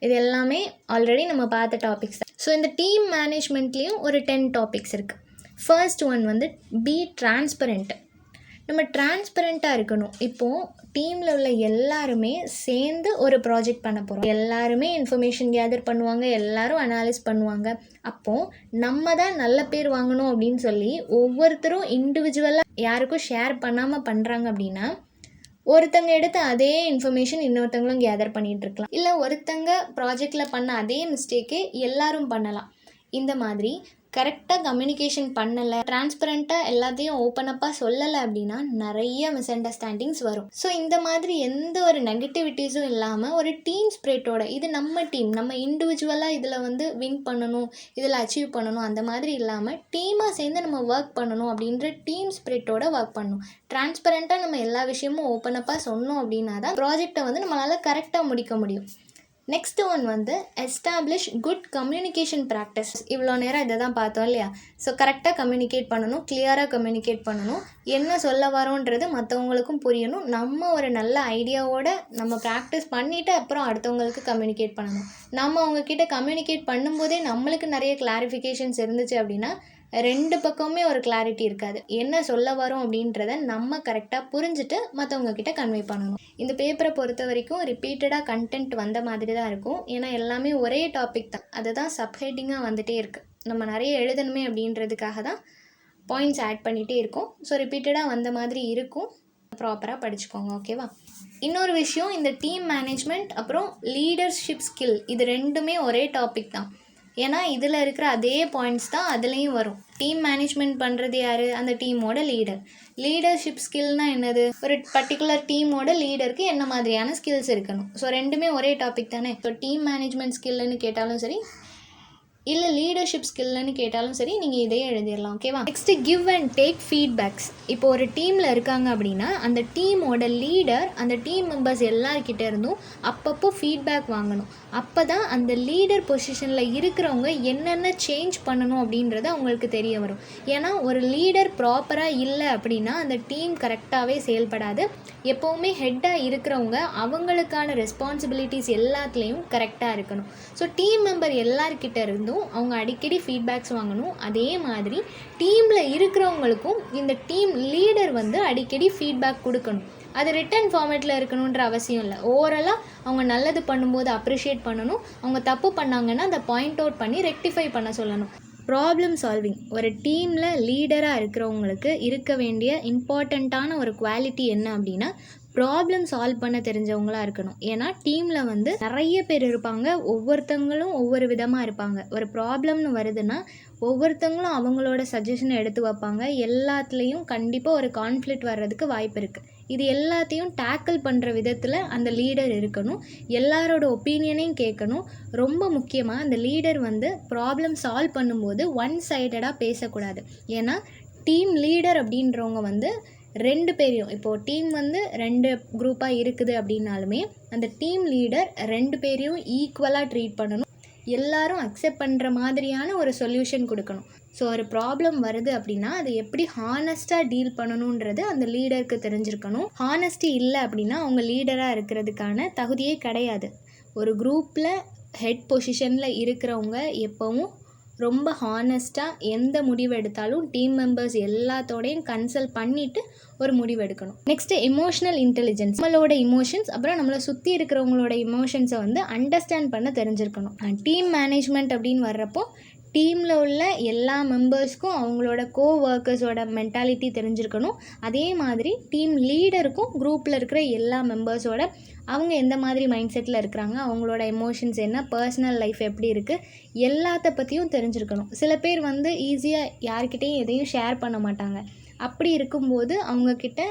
இது எல்லாமே ஆல்ரெடி நம்ம பார்த்த டாபிக்ஸ் தான். ஸோ இந்த டீம் மேனேஜ்மெண்ட்லேயும் ஒரு 10 டாபிக்ஸ் இருக்குது. ஃபர்ஸ்ட் ஒன் வந்து பி டிரான்ஸ்பரண்ட். நம்ம டிரான்ஸ்பரண்ட்டாக இருக்கணும். இப்போது டீமில் உள்ள எல்லாருமே சேர்ந்து ஒரு ப்ராஜெக்ட் பண்ண போகிறோம். எல்லாருமே இன்ஃபர்மேஷன் கேதர் பண்ணுவாங்க, எல்லாரும் அனாலிஸ் பண்ணுவாங்க. அப்போது நம்ம தான் நல்ல பேர் வாங்கணும் அப்படின்னு சொல்லி ஒவ்வொருத்தரும் இண்டிவிஜுவலாக யாருக்கும் ஷேர் பண்ணாமல் பண்ணுறாங்க அப்படின்னா, ஒருத்தங்க எடுத்து அதே இன்ஃபர்மேஷன் இன்னொருத்தங்களும் கேதர் பண்ணிகிட்டு இருக்கலாம். இல்லை ஒருத்தங்க ப்ராஜெக்டில் பண்ண அதே மிஸ்டேக்கே எல்லாரும் பண்ணலாம். இந்த மாதிரி கரெக்டாக கம்யூனிகேஷன் பண்ணலை, டிரான்ஸ்பரண்ட்டாக எல்லாத்தையும் ஓப்பனப்பாக சொல்லலை அப்படின்னா நிறைய மிஸ் அண்டர்ஸ்டாண்டிங்ஸ் வரும். ஸோ இந்த மாதிரி எந்த ஒரு நெகட்டிவிட்டிஸும் இல்லாமல் ஒரு டீம் ஸ்பிரிட்டோட, இது நம்ம டீம், நம்ம இண்டிவிஜுவலாக இதில் வந்து வின் பண்ணணும், இதில் அச்சீவ் பண்ணணும், அந்த மாதிரி இல்லாமல் டீமாக சேர்ந்து நம்ம ஒர்க் பண்ணணும் அப்படின்ற டீம் ஸ்பிரிட்டோட ஒர்க் பண்ணணும். டிரான்ஸ்பரண்ட்டாக நம்ம எல்லா விஷயமும் ஓப்பனப்பாக சொன்னோம் அப்படின்னா தான் ப்ராஜெக்டை வந்து நம்மளால் கரெக்டாக முடிக்க முடியும். நெக்ஸ்ட் ஒன் வந்து எஸ்டாப்ளிஷ் குட் கம்யூனிகேஷன் ப்ராக்டிஸ். இவ்வளோ நேரம் இதை தான் பார்த்தோம் இல்லையா? ஸோ கரெக்டாக கம்யூனிகேட் பண்ணணும், கிளியராக கம்யூனிகேட் பண்ணணும், என்ன சொல்ல வரோன்றது மற்றவங்களுக்கும் புரியணும். நம்ம ஒரு நல்ல ஐடியாவோட நம்ம ப்ராக்டிஸ் பண்ணிவிட்டு அப்புறம் அடுத்தவங்களுக்கு கம்யூனிகேட் பண்ணணும். நம்ம அவங்கக்கிட்ட கம்யூனிகேட் பண்ணும்போதே நம்மளுக்கு நிறைய கிளாரிஃபிகேஷன்ஸ் இருந்துச்சு அப்படின்னா ரெண்டு பக்கமுமே ஒரு கிளாரிட்டி இருக்காது. என்ன சொல்ல வரோம் அப்படின்றத நம்ம கரெக்டாக புரிஞ்சுட்டு மற்றவங்க கிட்ட கன்வே பண்ணணும். இந்த பேப்பரை பொறுத்த வரைக்கும் ரிப்பீட்டடாக கண்டென்ட் வந்த மாதிரி தான் இருக்கும். ஏன்னா எல்லாமே ஒரே டாபிக் தான், அதுதான் சப்ஹெட்டிங்காக வந்துகிட்டே இருக்குது. நம்ம நிறைய எழுதணுமே அப்படின்றதுக்காக தான் பாயிண்ட்ஸ் ஆட் பண்ணிகிட்டே இருக்கும். ஸோ ரிப்பீட்டடாக வந்த மாதிரி இருக்கும். ப்ராப்பராக படிச்சுக்கோங்க, ஓகேவா? இன்னொரு விஷயம், இந்த டீம் மேனேஜ்மெண்ட் அப்புறம் லீடர்ஷிப் ஸ்கில், இது ரெண்டுமே ஒரே டாபிக் தான். ஏன்னா இதில் இருக்கிற அதே பாயிண்ட்ஸ் தான் அதுலேயும் வரும். டீம் மேனேஜ்மெண்ட் பண்ணுறது யார்? அந்த டீமோட லீடர். லீடர்ஷிப் ஸ்கில்னால் என்னது? ஒரு பர்டிகுலர் டீமோட லீடருக்கு என்ன மாதிரியான ஸ்கில்ஸ் இருக்கணும். ஸோ ரெண்டுமே ஒரே டாபிக் தானே. ஸோ டீம் மேனேஜ்மெண்ட் ஸ்கில்லுன்னு கேட்டாலும் சரி, இல்லை லீடர்ஷிப் ஸ்கில்லுன்னு கேட்டாலும் சரி, நீங்கள் இதையே எழுதிடலாம், ஓகேவா? Next give and take feedbacks. இப்போ ஒரு டீமில் இருக்காங்க அப்படின்னா அந்த டீமோட லீடர் அந்த டீம் மெம்பர்ஸ் எல்லார்கிட்ட இருந்தும் அப்பப்போ ஃபீட்பேக் வாங்கணும். அப்போ தான் அந்த லீடர் பொசிஷனில் இருக்கிறவங்க என்னென்ன சேஞ்ச் பண்ணணும் அப்படின்றது அவங்களுக்கு தெரிய வரும். ஏன்னா ஒரு லீடர் ப்ராப்பராக இல்லை அப்படின்னா அந்த டீம் கரெக்டாகவே செயல்படாது. எப்போவுமே ஹெட்டாக இருக்கிறவங்க அவங்களுக்கான ரெஸ்பான்சிபிலிட்டிஸ் எல்லாத்துலேயும் கரெக்டாக இருக்கணும். ஸோ டீம் மெம்பர் எல்லார்கிட்ட இருந்தும் அவங்க அடிக்கடி ஃபீட்பேக்ஸ் வாங்கணும். அதே மாதிரி டீமில் இருக்கிறவங்களுக்கும் இந்த டீம் லீடர் வந்து அடிக்கடி ஃபீட்பேக் கொடுக்கணும். அது ரிட்டன் ஃபார்மேட்டில் இருக்கணுன்ற அவசியம் இல்லை. ஓவராலாக அவங்க நல்லது பண்ணும்போது அப்ரிஷியேட் பண்ணணும், அவங்க தப்பு பண்ணாங்கன்னா அதை பாயிண்ட் அவுட் பண்ணி ரெக்டிஃபை பண்ண சொல்லணும். ப்ராப்ளம் சால்விங், ஒரு டீமில் லீடராக இருக்கிறவங்களுக்கு இருக்க வேண்டிய இம்பார்ட்டண்ட்டான ஒரு குவாலிட்டி என்ன அப்படின்னா ப்ராப்ளம் சால்வ் பண்ண தெரிஞ்சவங்களாக இருக்கணும். ஏன்னா டீமில் வந்து நிறைய பேர் இருப்பாங்க, ஒவ்வொருத்தங்களும் ஒவ்வொரு விதமாக இருப்பாங்க. ஒரு ப்ராப்ளம்னு வருதுன்னா ஒவ்வொருத்தங்களும் அவங்களோட சஜஷனை எடுத்து வைப்பாங்க. எல்லாத்துலேயும் கண்டிப்பாக ஒரு கான்ஃப்ளிக்ட் வர்றதுக்கு வாய்ப்பு இருக்குது. இது எல்லாத்தையும் டேக்கிள் பண்ணுற விதத்தில் அந்த லீடர் இருக்கணும். எல்லாரோட ஒப்பீனியனையும் கேட்கணும். ரொம்ப முக்கியமாக அந்த லீடர் வந்து ப்ராப்ளம் சால்வ் பண்ணும்போது ஒன் சைடடாக பேசக்கூடாது. ஏன்னா டீம் லீடர் அப்படின்றவங்க வந்து ரெண்டு பேரையும், இப்போது டீம் வந்து 2 குரூப்பாக இருக்குது அப்படின்னாலுமே அந்த டீம் லீடர் 2 பேரையும் ஈக்குவலாக ட்ரீட் பண்ணணும். எல்லாரும் அக்செப்ட் பண்ணுற மாதிரியான ஒரு சொல்யூஷன் கொடுக்கணும். ஸோ ஒரு ப்ராப்ளம் வருது அப்படின்னா அதை எப்படி ஹானஸ்ட்டாக டீல் பண்ணணுன்றது அந்த லீடருக்கு தெரிஞ்சிருக்கணும். ஹானஸ்டி இல்லை அப்படின்னா அவங்க லீடராக இருக்கிறதுக்கான தகுதியே கிடையாது. ஒரு குரூப்பில் ஹெட் பொசிஷனில் இருக்கிறவங்க எப்போவும் ரொம்ப ஹானஸ்ட்டாக எந்த முடிவு எடுத்தாலும் டீம் மெம்பர்ஸ் எல்லாத்தோடையும் கன்சல்ட் பண்ணிவிட்டு ஒரு முடிவு எடுக்கணும். நெக்ஸ்ட்டு எமோஷ்னல் இன்டெலிஜென்ஸ், நம்மளோட இமோஷன்ஸ் அப்புறம் நம்மளை சுற்றி இருக்கிறவங்களோட இமோஷன்ஸை வந்து அண்டர்ஸ்டாண்ட் பண்ண தெரிஞ்சிருக்கணும். டீம் மேனேஜ்மெண்ட் அப்படின்னு வர்றப்போ டீமில் உள்ள எல்லா மெம்பர்ஸ்க்கும் அவங்களோட கோவொர்க்கர்ஸோட மென்டாலிட்டி தெரிஞ்சிருக்கணும். அதே மாதிரி டீம் லீடருக்கும் குரூப்பில் இருக்கிற எல்லா மெம்பர்ஸோட அவங்க எந்த மாதிரி மைண்ட் செட்டில் இருக்கிறாங்க, அவங்களோட எமோஷன்ஸ் என்ன, பர்சனல் லைஃப் எப்படி இருக்குது, எல்லாத்த பற்றியும் தெரிஞ்சிருக்கணும். சில பேர் வந்து ஈஸியாக யார்கிட்டையும் எதையும் ஷேர் பண்ண மாட்டாங்க. அப்படி இருக்கும்போது அவங்கக்கிட்ட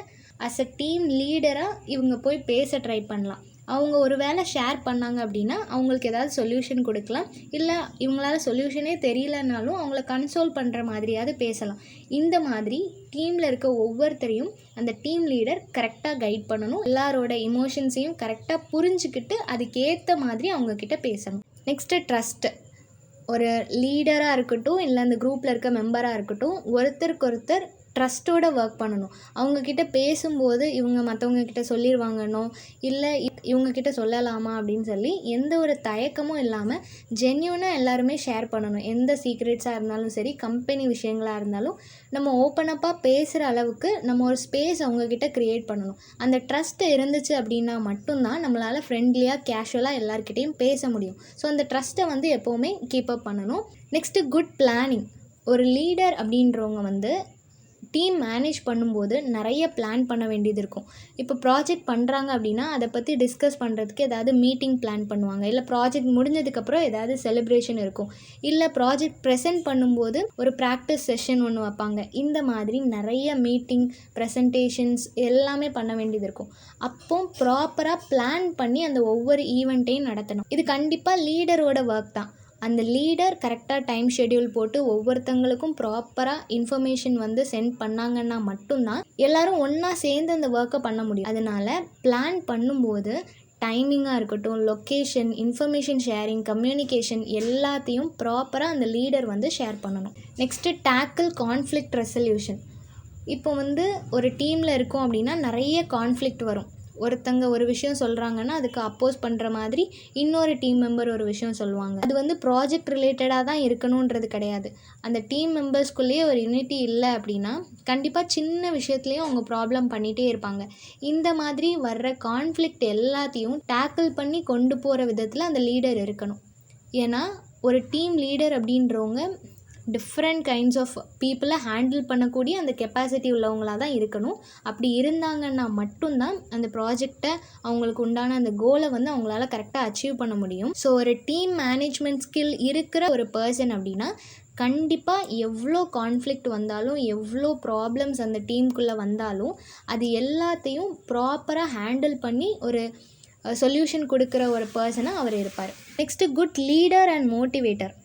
அஸ் அ டீம் லீடராக இவங்க போய் பேச ட்ரை பண்ணலாம். அவங்க ஒரு வேளை ஷேர் பண்ணாங்க அப்படின்னா அவங்களுக்கு ஏதாவது சொல்யூஷன் கொடுக்கலாம். இல்லை இவங்களால சொல்யூஷனே தெரியலனாலும் அவங்கள கன்சோல் பண்ணுற மாதிரியாவது பேசலாம். இந்த மாதிரி டீமில் இருக்க ஒவ்வொருத்தரையும் அந்த டீம் லீடர் கரெக்டாக கைட் பண்ணணும். எல்லாரோட இமோஷன்ஸையும் கரெக்டாக புரிஞ்சுக்கிட்டு அதுக்கேற்ற மாதிரி அவங்கக்கிட்ட பேசணும். Next trust. ஒரு லீடராக இருக்கட்டும் இல்லை அந்த குரூப்பில் இருக்க மெம்பராக இருக்கட்டும், ஒருத்தருக்கு ஒருத்தர் ட்ரஸ்ட்டோட ஒர்க் பண்ணணும். அவங்கக்கிட்ட பேசும்போது இவங்க மற்றவங்கக்கிட்ட சொல்லிடுவாங்கன்னோ இல்லை இவங்கக்கிட்ட சொல்லலாமா அப்படின்னு சொல்லி எந்த ஒரு தயக்கமும் இல்லாமல் ஜென்யூனாக எல்லாருமே ஷேர் பண்ணணும். எந்த சீக்ரெட்ஸாக இருந்தாலும் சரி, கம்பெனி விஷயங்களாக இருந்தாலும் நம்ம ஓப்பனப்பாக பேசுகிற அளவுக்கு நம்ம ஒரு ஸ்பேஸ் அவங்கக்கிட்ட க்ரியேட் பண்ணணும். அந்த ட்ரஸ்ட் இருந்துச்சு அப்படின்னா மட்டும்தான் நம்மளால் ஃப்ரெண்ட்லியாக கேஷுவலாக எல்லாருக்கிட்டையும் பேச முடியும். ஸோ அந்த ட்ரஸ்ட்டை வந்து எப்போவுமே கீப் அப் பண்ணணும். Next good planning. ஒரு லீடர் அப்படின்றவங்க வந்து டீம் மேனேஜ் பண்ணும்போது நிறைய பிளான் பண்ண வேண்டியது இருக்கும். இப்போ ப்ராஜெக்ட் பண்ணுறாங்க அப்படின்னா அதை பற்றி டிஸ்கஸ் பண்ணுறதுக்கு ஏதாவது மீட்டிங் பிளான் பண்ணுவாங்க. இல்லை ப்ராஜெக்ட் முடிஞ்சதுக்கப்புறம் ஏதாவது செலிப்ரேஷன் இருக்கும். இல்லை ப்ராஜெக்ட் ப்ரெசென்ட் பண்ணும்போது ஒரு ப்ராக்டிஸ் செஷன் ஒன்று வைப்பாங்க. இந்த மாதிரி நிறைய மீட்டிங், ப்ரெசன்டேஷன்ஸ் எல்லாமே பண்ண வேண்டியது இருக்கும். அப்போ ப்ராப்பராக பிளான் பண்ணி அந்த ஒவ்வொரு ஈவெண்ட்டையும் நடத்தணும். இது கண்டிப்பாக லீடரோட ஒர்க் தான். அந்த லீடர் கரெக்டாக டைம் ஷெட்யூல் போட்டு ஒவ்வொருத்தங்களுக்கும் ப்ராப்பராக இன்ஃபர்மேஷன் வந்து சென்ட் பண்ணாங்கன்னா மட்டும்தான் எல்லோரும் ஒன்றா சேர்ந்து அந்த ஒர்க்கை பண்ண முடியும். அதனால் பிளான் பண்ணும்போது டைமிங்காக இருக்கட்டும், லொக்கேஷன், இன்ஃபர்மேஷன் ஷேரிங், கம்யூனிகேஷன் எல்லாத்தையும் ப்ராப்பராக அந்த லீடர் வந்து ஷேர் பண்ணணும். Next tackle conflict resolution. இப்போ வந்து ஒரு டீமில் இருக்கோம் அப்படின்னா நிறைய கான்ஃப்ளிக்ட் வரும். ஒருத்தங்க ஒரு விஷயம் சொல்கிறாங்கன்னா அதுக்கு அப்போஸ் பண்ணுற மாதிரி இன்னொரு டீம் மெம்பர் ஒரு விஷயம் சொல்லுவாங்க. அது வந்து ப்ராஜெக்ட் ரிலேட்டடாக தான் இருக்கணுன்றது கிடையாது. அந்த டீம் மெம்பர்ஸ்குள்ளேயே ஒரு யூனிட்டி இல்லை அப்படின்னா கண்டிப்பாக சின்ன விஷயத்துலேயும் அவங்க ப்ராப்ளம் பண்ணிகிட்டே இருப்பாங்க. இந்த மாதிரி வர்ற கான்ஃப்ளிக்ட் எல்லாத்தையும் டேக்கிள் பண்ணி கொண்டு போகிற விதத்தில் அந்த லீடர் இருக்கணும். ஏன்னா ஒரு டீம் லீடர் அப்படின்றவங்க டிஃப்ரெண்ட் கைண்ட்ஸ் ஆஃப் பீப்புளை ஹேண்டில் பண்ணக்கூடிய அந்த கெப்பாசிட்டி உள்ளவங்களாக தான் இருக்கணும். அப்படி இருந்தாங்கன்னா மட்டும்தான் அந்த ப்ராஜெக்டை அவங்களுக்கு உண்டான அந்த கோலை வந்து அவங்களால கரெக்டாக அச்சீவ் பண்ண முடியும். ஸோ ஒரு டீம் மேனேஜ்மெண்ட் ஸ்கில் இருக்கிற ஒரு பர்சன் அப்படின்னா கண்டிப்பாக எவ்வளோ கான்ஃப்ளிக்ட் வந்தாலும், எவ்வளோ ப்ராப்ளம்ஸ் அந்த டீமுக்குள்ளே வந்தாலும் அது எல்லாத்தையும் ப்ராப்பராக ஹேண்டில் பண்ணி ஒரு சொல்யூஷன் கொடுக்குற ஒரு பர்சனாக அவர் இருப்பார். Next good leader and motivator.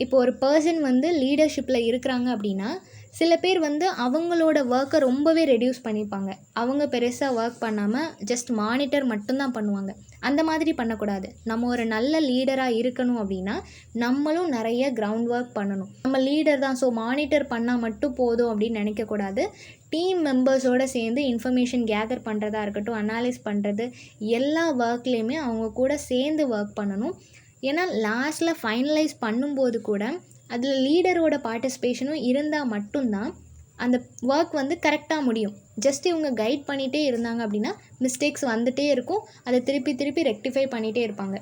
இப்போ ஒரு பர்சன் வந்து லீடர்ஷிப்பில் இருக்கிறாங்க அப்படின்னா சில பேர் வந்து அவங்களோட ஒர்க்கை ரொம்பவே ரெடியூஸ் பண்ணிப்பாங்க. அவங்க பெருசாக ஒர்க் பண்ணாமல் ஜஸ்ட் மானிட்டர் மட்டும்தான் பண்ணுவாங்க. அந்த மாதிரி பண்ணக்கூடாது. நம்ம ஒரு நல்ல லீடராக இருக்கணும் அப்படின்னா நம்மளும் நிறைய கிரவுண்ட் ஒர்க் பண்ணணும். நம்ம லீடர் தான் ஸோ மானிட்டர் பண்ணால் மட்டும் போதும் அப்படின்னு நினைக்கக்கூடாது. டீம் மெம்பர்ஸோடு சேர்ந்து இன்ஃபர்மேஷன் கேதர் பண்ணுறதா இருக்கட்டும், அனாலிஸ் பண்ணுறது, எல்லா ஒர்க்லேயுமே அவங்க கூட சேர்ந்து ஒர்க் பண்ணணும். ஏன்னா லாஸ்ட்டில் ஃபைனலைஸ் பண்ணும்போது கூட அதில் லீடரோட பார்ட்டிசிபேஷனும் இருந்தால் மட்டும்தான் அந்த ஒர்க் வந்து கரெக்டாக முடியும். ஜஸ்ட் இவங்க கைட் பண்ணிகிட்டே இருந்தாங்க அப்படின்னா மிஸ்டேக்ஸ் வந்துகிட்டே இருக்கும். அதை திருப்பி திருப்பி ரெக்டிஃபை பண்ணிகிட்டே இருப்பாங்க.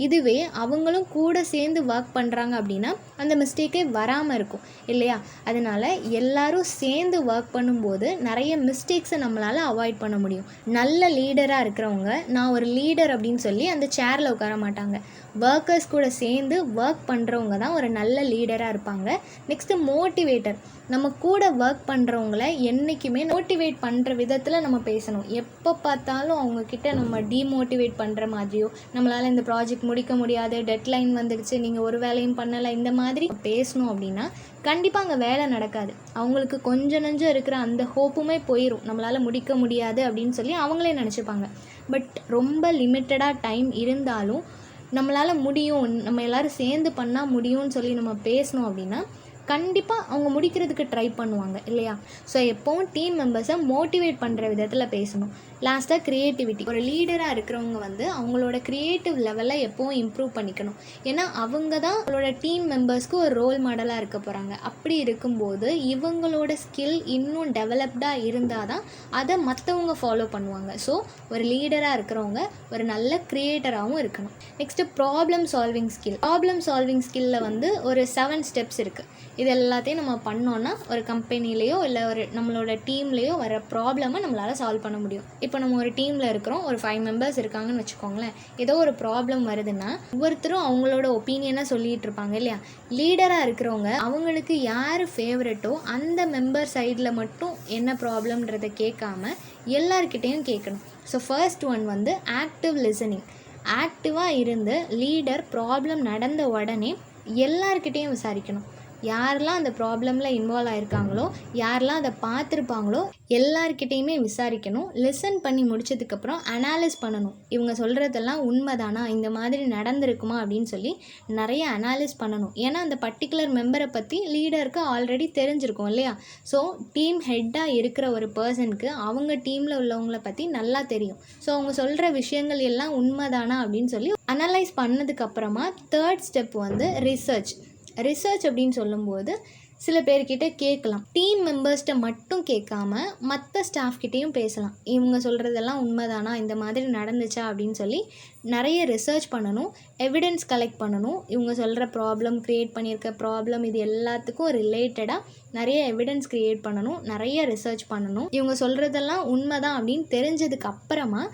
இதுவே அவங்களும் கூட சேர்ந்து ஒர்க் பண்ணுறாங்க அப்படின்னா அந்த மிஸ்டேக்கே வராமல் இருக்கும் இல்லையா? அதனால் எல்லோரும் சேர்ந்து ஒர்க் பண்ணும்போது நிறைய மிஸ்டேக்ஸை நம்மளால் அவாய்ட் பண்ண முடியும். நல்ல லீடராக இருக்கிறவங்க நான் ஒரு லீடர் அப்படின்னு சொல்லி அந்த சேரில் உட்கார மாட்டாங்க. ஒர்க்கர்ஸ் கூட சேர்ந்து ஒர்க் பண்ணுறவங்க தான் ஒரு நல்ல லீடராக இருப்பாங்க. Next motivator. நம்ம கூட ஒர்க் பண்ணுறவங்கள என்றைக்குமே மோட்டிவேட் பண்ணுற விதத்தில் நம்ம பேசணும். எப்போ பார்த்தாலும் அவங்கக்கிட்ட நம்ம டீமோட்டிவேட் பண்ணுற மாதிரியோ, நம்மளால் இந்த ப்ராஜெக்ட் முடிக்க முடியாது, டெட்லைன் வந்துடுச்சு, நீங்கள் ஒரு வேலையும் பண்ணலை, இந்த மாதிரி பேசணும் அப்படின்னா கண்டிப்பாக அங்கே வேலை நடக்காது. அவங்களுக்கு கொஞ்சம் நஞ்சம் இருக்கிற அந்த ஹோப்புமே போயிடும். நம்மளால் முடிக்க முடியாது அப்படின்னு சொல்லி அவங்களே நினச்சிப்பாங்க. பட் ரொம்ப லிமிட்டடாக டைம் இருந்தாலும் நம்மளால் முடியும், நம்ம எல்லோரும் சேர்ந்து பண்ணால் முடியும்னு சொல்லி நம்ம பேசணும் அப்படின்னா கண்டிப்பாக அவங்க முடிக்கிறதுக்கு ட்ரை பண்ணுவாங்க இல்லையா? ஸோ எப்போவும் டீம் மெம்பர்ஸை மோட்டிவேட் பண்ணுற விதத்தில் பேசணும். லாஸ்ட்டாக க்ரியேட்டிவிட்டி. ஒரு லீடராக இருக்கிறவங்க வந்து அவங்களோட க்ரியேட்டிவ் லெவலில் எப்போவும் இம்ப்ரூவ் பண்ணிக்கணும். ஏன்னா அவங்க தான் அவங்களோட டீம் மெம்பர்ஸ்க்கு ஒரு ரோல் மாடலாக இருக்க போகிறாங்க. அப்படி இருக்கும்போது இவங்களோட ஸ்கில் இன்னும் டெவலப்டாக இருந்தால் தான் அதை மற்றவங்க ஃபாலோ பண்ணுவாங்க. ஸோ ஒரு லீடராக இருக்கிறவங்க ஒரு நல்ல க்ரியேட்டராகவும் இருக்கணும். Next problem solving skill. Problem solving ஸ்கில்லில் வந்து ஒரு 7 ஸ்டெப்ஸ் இருக்குது. இது எல்லாத்தையும் நம்ம பண்ணோன்னா ஒரு கம்பெனிலேயோ இல்லை ஒரு நம்மளோட டீம்லேயோ வர ப்ராப்ளமை நம்மளால் சால்வ் பண்ண முடியும். இப்போ நம்ம ஒரு டீமில் இருக்கிறோம், ஒரு 5 மெம்பர்ஸ் இருக்காங்கன்னு வச்சுக்கோங்களேன். ஏதோ ஒரு ப்ராப்ளம் வருதுன்னா ஒவ்வொருத்தரும் அவங்களோட ஒப்பீனியனை சொல்லிகிட்டு இருப்பாங்க இல்லையா? லீடராக இருக்கிறவங்க அவங்களுக்கு யார் ஃபேவரட்டோ அந்த மெம்பர் சைடில் மட்டும் என்ன ப்ராப்ளம்ன்றதை கேட்காம எல்லார்கிட்டேயும் கேட்கணும். ஸோ ஃபர்ஸ்ட் ஒன் வந்து ஆக்டிவ் லிசனிங். ஆக்டிவாக இருந்து லீடர் ப்ராப்ளம் நடந்த உடனே எல்லார்கிட்டேயும் விசாரிக்கணும். யாரெல்லாம் அந்த ப்ராப்ளமில் இன்வால்வ் ஆகிருக்காங்களோ, யாரெல்லாம் அதை பார்த்துருப்பாங்களோ எல்லார்கிட்டேயுமே விசாரிக்கணும். லிசன் பண்ணி முடிச்சதுக்கப்புறம் அனாலிஸ் பண்ணணும். இவங்க சொல்கிறதெல்லாம் உண்மைதானா, இந்த மாதிரி நடந்திருக்குமா அப்படின்னு சொல்லி நிறைய அனாலிஸ் பண்ணணும். ஏன்னா அந்த பர்டிகுலர் மெம்பரை பற்றி லீடருக்கு ஆல்ரெடி தெரிஞ்சிருக்கும் இல்லையா? ஸோ டீம் ஹெட்டாக இருக்கிற ஒரு பர்சனுக்கு அவங்க டீமில் உள்ளவங்கள பற்றி நல்லா தெரியும். ஸோ அவங்க சொல்கிற விஷயங்கள் எல்லாம் உண்மைதானா அப்படின்னு சொல்லி அனலைஸ் பண்ணதுக்கப்புறமா தேர்ட் ஸ்டெப் வந்து ரிசர்ச் அப்படின்னு சொல்லும்போது சில பேர்கிட்ட கேட்கலாம். டீம் மெம்பர்ஸ்கிட்ட மட்டும் கேட்காம மற்ற ஸ்டாஃப்கிட்டையும் பேசலாம். இவங்க சொல்கிறதெல்லாம் உண்மைதானா, இந்த மாதிரி நடந்துச்சா அப்படின்னு சொல்லி நிறைய ரிசர்ச் பண்ணணும். எவிடன்ஸ் கலெக்ட் பண்ணணும். இவங்க சொல்கிற ப்ராப்ளம், க்ரியேட் பண்ணியிருக்க ப்ராப்ளம், இது எல்லாத்துக்கும் ரிலேட்டடாக நிறைய எவிடன்ஸ் க்ரியேட் பண்ணணும். நிறைய ரிசர்ச் பண்ணணும். இவங்க சொல்கிறதெல்லாம் உண்மைதான் அப்படின்னு தெரிஞ்சதுக்கு அப்புறமா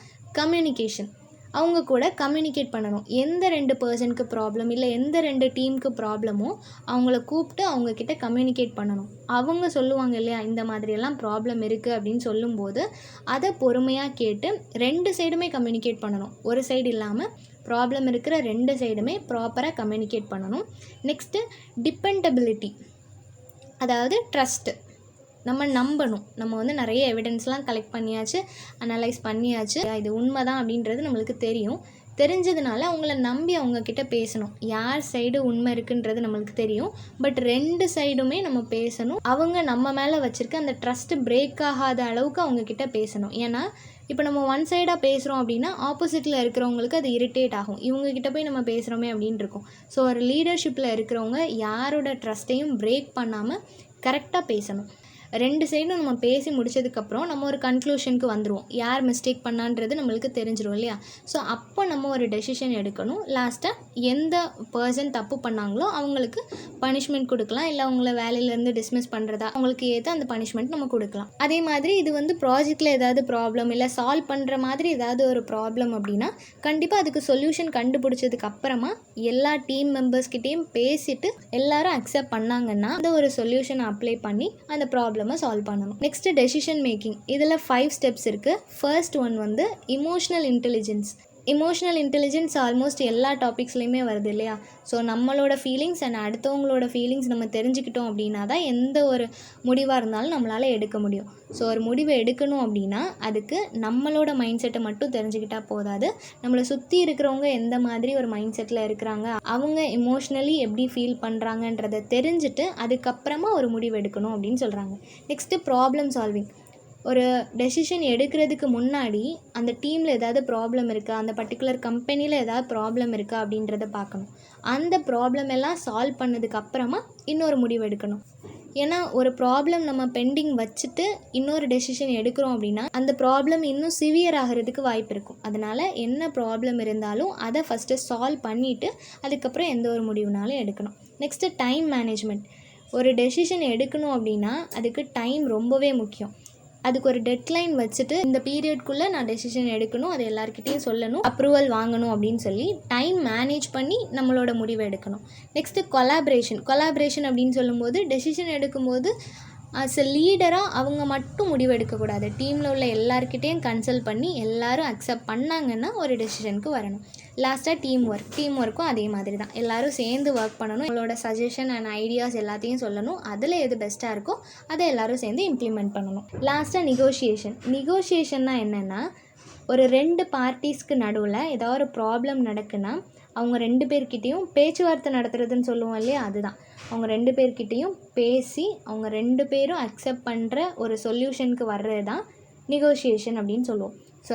கம்யூனிகேஷன், அவங்க கூட கம்யூனிகேட் பண்ணணும். எந்த 2 பர்சனுக்கு ப்ராப்ளம் இல்லை எந்த 2 டீமுக்கு ப்ராப்ளமோ அவங்கள கூப்பிட்டு அவங்கக்கிட்ட கம்யூனிகேட் பண்ணணும். அவங்க சொல்லுவாங்க இல்லையா, இந்த மாதிரியெல்லாம் ப்ராப்ளம் இருக்குது அப்படின்னு சொல்லும்போது அதை பொறுமையாக கேட்டு 2 சைடுமே கம்யூனிகேட் பண்ணணும். ஒரு சைடு இல்லாமல் ப்ராப்ளம் இருக்கிற 2 சைடுமே ப்ராப்பராக கம்யூனிகேட் பண்ணணும். நெக்ஸ்ட்டு டிபெண்டபிலிட்டி, அதாவது ட்ரஸ்ட்டு. நம்ம நம்பணும். நம்ம வந்து நிறைய எவிடன்ஸ்லாம் கலெக்ட் பண்ணியாச்சு, அனலைஸ் பண்ணியாச்சு, இது உண்மை தான் அப்படின்றது நம்மளுக்கு தெரியும். தெரிஞ்சதுனால அவங்கள நம்பி அவங்கக்கிட்ட பேசணும். யார் சைடு உண்மை இருக்குன்றது நம்மளுக்கு தெரியும். பட் 2 சைடுமே நம்ம பேசணும். அவங்க நம்ம மேலே வச்சுருக்க அந்த ட்ரஸ்ட்டு பிரேக் ஆகாத அளவுக்கு அவங்கக்கிட்ட பேசணும். ஏன்னா இப்போ நம்ம ஒன் சைடாக பேசுகிறோம் அப்படின்னா ஆப்போசிட்டில் இருக்கிறவங்களுக்கு அது இரிட்டேட் ஆகும். இவங்கக்கிட்ட போய் நம்ம பேசுகிறோமே அப்படின்னு இருக்கும். ஸோ ஒரு லீடர்ஷிப்பில் இருக்கிறவங்க யாரோட ட்ரஸ்ட்டையும் பிரேக் பண்ணாமல் கரெக்டாக பேசணும். 2 சைடும் நம்ம பேசி முடிச்சதுக்கப்புறம் நம்ம ஒரு கன்க்ளூஷனுக்கு வந்துடுவோம். யார் மிஸ்டேக் பண்ணான்றது நம்மளுக்கு தெரிஞ்சிடும் இல்லையா? ஸோ அப்போ நம்ம ஒரு டெசிஷன் எடுக்கணும். லாஸ்ட்டாக எந்த பர்சன் தப்பு பண்ணாங்களோ அவங்களுக்கு பனிஷ்மெண்ட் கொடுக்கலாம். இல்லை அவங்கள வேலையிலேருந்து டிஸ்மிஸ் பண்ணுறதா, அவங்களுக்கு ஏற்ற அந்த பனிஷ்மெண்ட் நம்ம கொடுக்கலாம். அதே மாதிரி இது வந்து ப்ராஜெக்டில் ஏதாவது ப்ராப்ளம் இல்லை சால்வ் பண்ணுற மாதிரி ஏதாவது ஒரு ப்ராப்ளம் அப்படின்னா கண்டிப்பாக அதுக்கு சொல்யூஷன் கண்டுபிடிச்சதுக்கு அப்புறமா எல்லா டீம் மெம்பர்ஸ்கிட்டையும் பேசிட்டு எல்லாரும் அக்செப்ட் பண்ணாங்கன்னா அந்த ஒரு சொல்யூஷனை அப்ளை பண்ணி அந்த ப்ராப்ளம் சால்வ் பண்ணணும். Next decision making. இதில் 5 ஸ்டெப்ஸ் இருக்குது. ஃபர்ஸ்ட் ஒன் வந்து இமோஷனல் இன்டெலிஜென்ஸ் ஆல்மோஸ்ட் எல்லா டாபிக்ஸ்லையுமே வருது இல்லையா? ஸோ நம்மளோட ஃபீலிங்ஸ் அண்ட் அடுத்தவங்களோட ஃபீலிங்ஸ் நம்ம தெரிஞ்சுக்கிட்டோம் அப்படின்னா தான் எந்த ஒரு முடிவாக இருந்தாலும் நம்மளால் எடுக்க முடியும். ஸோ ஒரு முடிவை எடுக்கணும் அப்படின்னா அதுக்கு நம்மளோட மைண்ட் செட்டை மட்டும் தெரிஞ்சுக்கிட்டால் போதாது. நம்மளை சுற்றி இருக்கிறவங்க எந்த மாதிரி ஒரு மைண்ட் செட்டில் இருக்கிறாங்க, அவங்க எமோஷ்னலி எப்படி ஃபீல் பண்ணுறாங்கன்றதை தெரிஞ்சுட்டு அதுக்கப்புறமா ஒரு முடிவு எடுக்கணும் அப்படின்னு சொல்கிறாங்க. Next problem solving. ஒரு டெசிஷன் எடுக்கிறதுக்கு முன்னாடி அந்த டீமில் ஏதாவது ப்ராப்ளம் இருக்கா, அந்த பர்டிகுலர் கம்பெனியில் ஏதாவது ப்ராப்ளம் இருக்கா அப்படின்றத பார்க்கணும். அந்த ப்ராப்ளம் எல்லாம் சால்வ் பண்ணதுக்கப்புறமா இன்னொரு முடிவு எடுக்கணும். ஏன்னா ஒரு ப்ராப்ளம் நம்ம பெண்டிங் வச்சுட்டு இன்னொரு டெசிஷன் எடுக்கிறோம் அப்படின்னா அந்த ப்ராப்ளம் இன்னும் சிவியர் ஆகிறதுக்கு வாய்ப்பு இருக்கும். அதனால் என்ன ப்ராப்ளம் இருந்தாலும் அதை ஃபஸ்ட்டு சால்வ் பண்ணிவிட்டு அதுக்கப்புறம் எந்த ஒரு முடிவுனாலும் எடுக்கணும். Next time management. ஒரு டெசிஷன் எடுக்கணும் அப்படின்னா அதுக்கு டைம் ரொம்பவே முக்கியம். அதுக்கு ஒரு டெட்லைன் வச்சுட்டு இந்த பீரியட்குள்ளே நான் டெசிஷன் எடுக்கணும், அது எல்லாருக்கிட்டையும் சொல்லணும், அப்ரூவல் வாங்கணும் அப்படின்னு சொல்லி டைம் மேனேஜ் பண்ணி நம்மளோட முடிவை எடுக்கணும். நெக்ஸ்ட்டு கொலாபரேஷன் அப்படின்னு சொல்லும்போது டெசிஷன் எடுக்கும்போது ஆஸ் எ லீடராக அவங்க மட்டும் முடிவு எடுக்கக்கூடாது. டீமில் உள்ள எல்லாருக்கிட்டையும் கன்சல்ட் பண்ணி எல்லோரும் அக்செப்ட் பண்ணாங்கன்னா ஒரு டெசிஷனுக்கு வரணும். லாஸ்ட்டாக டீம் ஒர்க்கும் அதே மாதிரி தான். எல்லோரும் சேர்ந்து ஒர்க் பண்ணணும். அவங்களோட சஜஷன் அண்ட் ஐடியாஸ் எல்லாத்தையும் சொல்லணும். அதில் எது பெஸ்ட்டாக இருக்கோ அதை எல்லோரும் சேர்ந்து இம்ப்ளிமெண்ட் பண்ணணும். லாஸ்ட்டாக நெகோஷியேஷன்னா என்னென்னா, ஒரு 2 பார்ட்டிஸ்க்கு நடுவில் ஏதாவது ஒரு ப்ராப்ளம் நடக்குன்னா அவங்க 2 பேர்கிட்டையும் பேச்சுவார்த்தை நடத்துறதுன்னு சொல்லுவோம் இல்லையா, அதுதான். அவங்க 2 பேர்கிட்டையும் பேசி அவங்க 2 பேரும் அக்செப்ட் பண்ணுற ஒரு சொல்யூஷனுக்கு வர்றது தான் நெகோஷியேஷன் அப்படின்னு சொல்லுவோம். ஸோ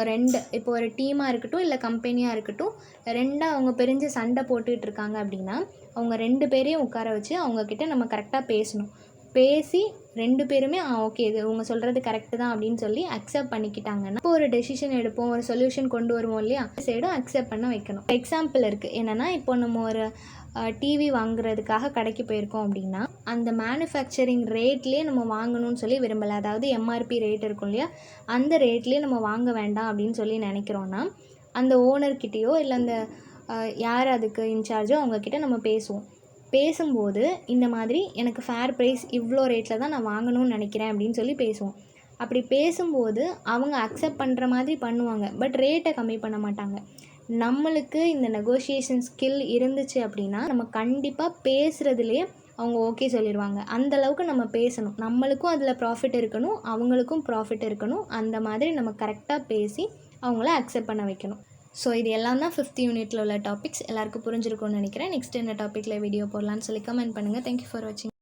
இப்போ ஒரு டீமாக இருக்கட்டும் இல்லை கம்பெனியாக இருக்கட்டும், 2 அவங்க பிரிஞ்சு சண்டை போட்டுக்கிட்டு இருக்காங்க அப்படின்னா அவங்க 2 பேரையும் உட்கார வச்சு அவங்கக்கிட்ட நம்ம கரெக்டாக பேசணும். பேசி 2 பேருமே ஓகே இது இவங்க சொல்கிறது கரெக்டு தான் அப்படின்னு சொல்லி அக்செப்ட் பண்ணிக்கிட்டாங்கன்னா இப்போ ஒரு டெசிஷன் எடுப்போம், ஒரு சொல்யூஷன் கொண்டு வருவோம் இல்லையா, சைடும் அக்செப்ட் பண்ண வைக்கணும். எக்ஸாம்பிள் இருக்குது. என்னென்னா இப்போ நம்ம ஒரு டிவி வாங்குறதுக்காக கடைக்கு போயிருக்கோம் அப்படின்னா அந்த மேனுஃபேக்சரிங் ரேட்லேயே நம்ம வாங்கணும்னு சொல்லி விரும்பலை. அதாவது எம்ஆர்பி ரேட் இருக்கும் இல்லையா, அந்த ரேட்லேயே நம்ம வாங்க வேண்டாம் அப்படின்னு சொல்லி நினைக்கிறோன்னா அந்த ஓனர்கிட்டேயோ இல்லை அந்த யார் அதுக்கு இன்சார்ஜோ அவங்கக்கிட்ட நம்ம பேசும்போது இந்த மாதிரி எனக்கு ஃபேர் ப்ரைஸ் இவ்வளோ ரேட்டில் தான் நான் வாங்கணும்னு நினைக்கிறேன் அப்படின்னு சொல்லி பேசுவோம். அப்படி பேசும்போது அவங்க அக்செப்ட் பண்ணுற மாதிரி பண்ணுவாங்க, பட் ரேட்டை கம்மி பண்ண மாட்டாங்க. நம்மளுக்கு இந்த நெகோஷியேஷன் ஸ்கில் இருந்துச்சு அப்படின்னா நம்ம கண்டிப்பாக பேசுகிறதுலேயே அவங்க ஓகே சொல்லிடுவாங்க. அந்தளவுக்கு நம்ம பேசணும். நம்மளுக்கும் அதில் ப்ராஃபிட் இருக்கணும், அவங்களுக்கும் ப்ராஃபிட் இருக்கணும். அந்த மாதிரி நம்ம கரெக்டாக பேசி அவங்கள அக்செப்ட் பண்ண வைக்கணும். ஸோ இது எல்லாம் தான் 5th யூனிட்டில் உள்ள டாபிக்ஸ். எல்லாருக்கும் புரிஞ்சிருக்கும்னு நினைக்கிறேன். நெக்ஸ்ட் என்ன டாப்பிக்கில் வீடியோ போடலான்னு சொல்லி கமெண்ட் பண்ணுங்கள். தேங்க்யூ ஃபார் வாட்சிங்.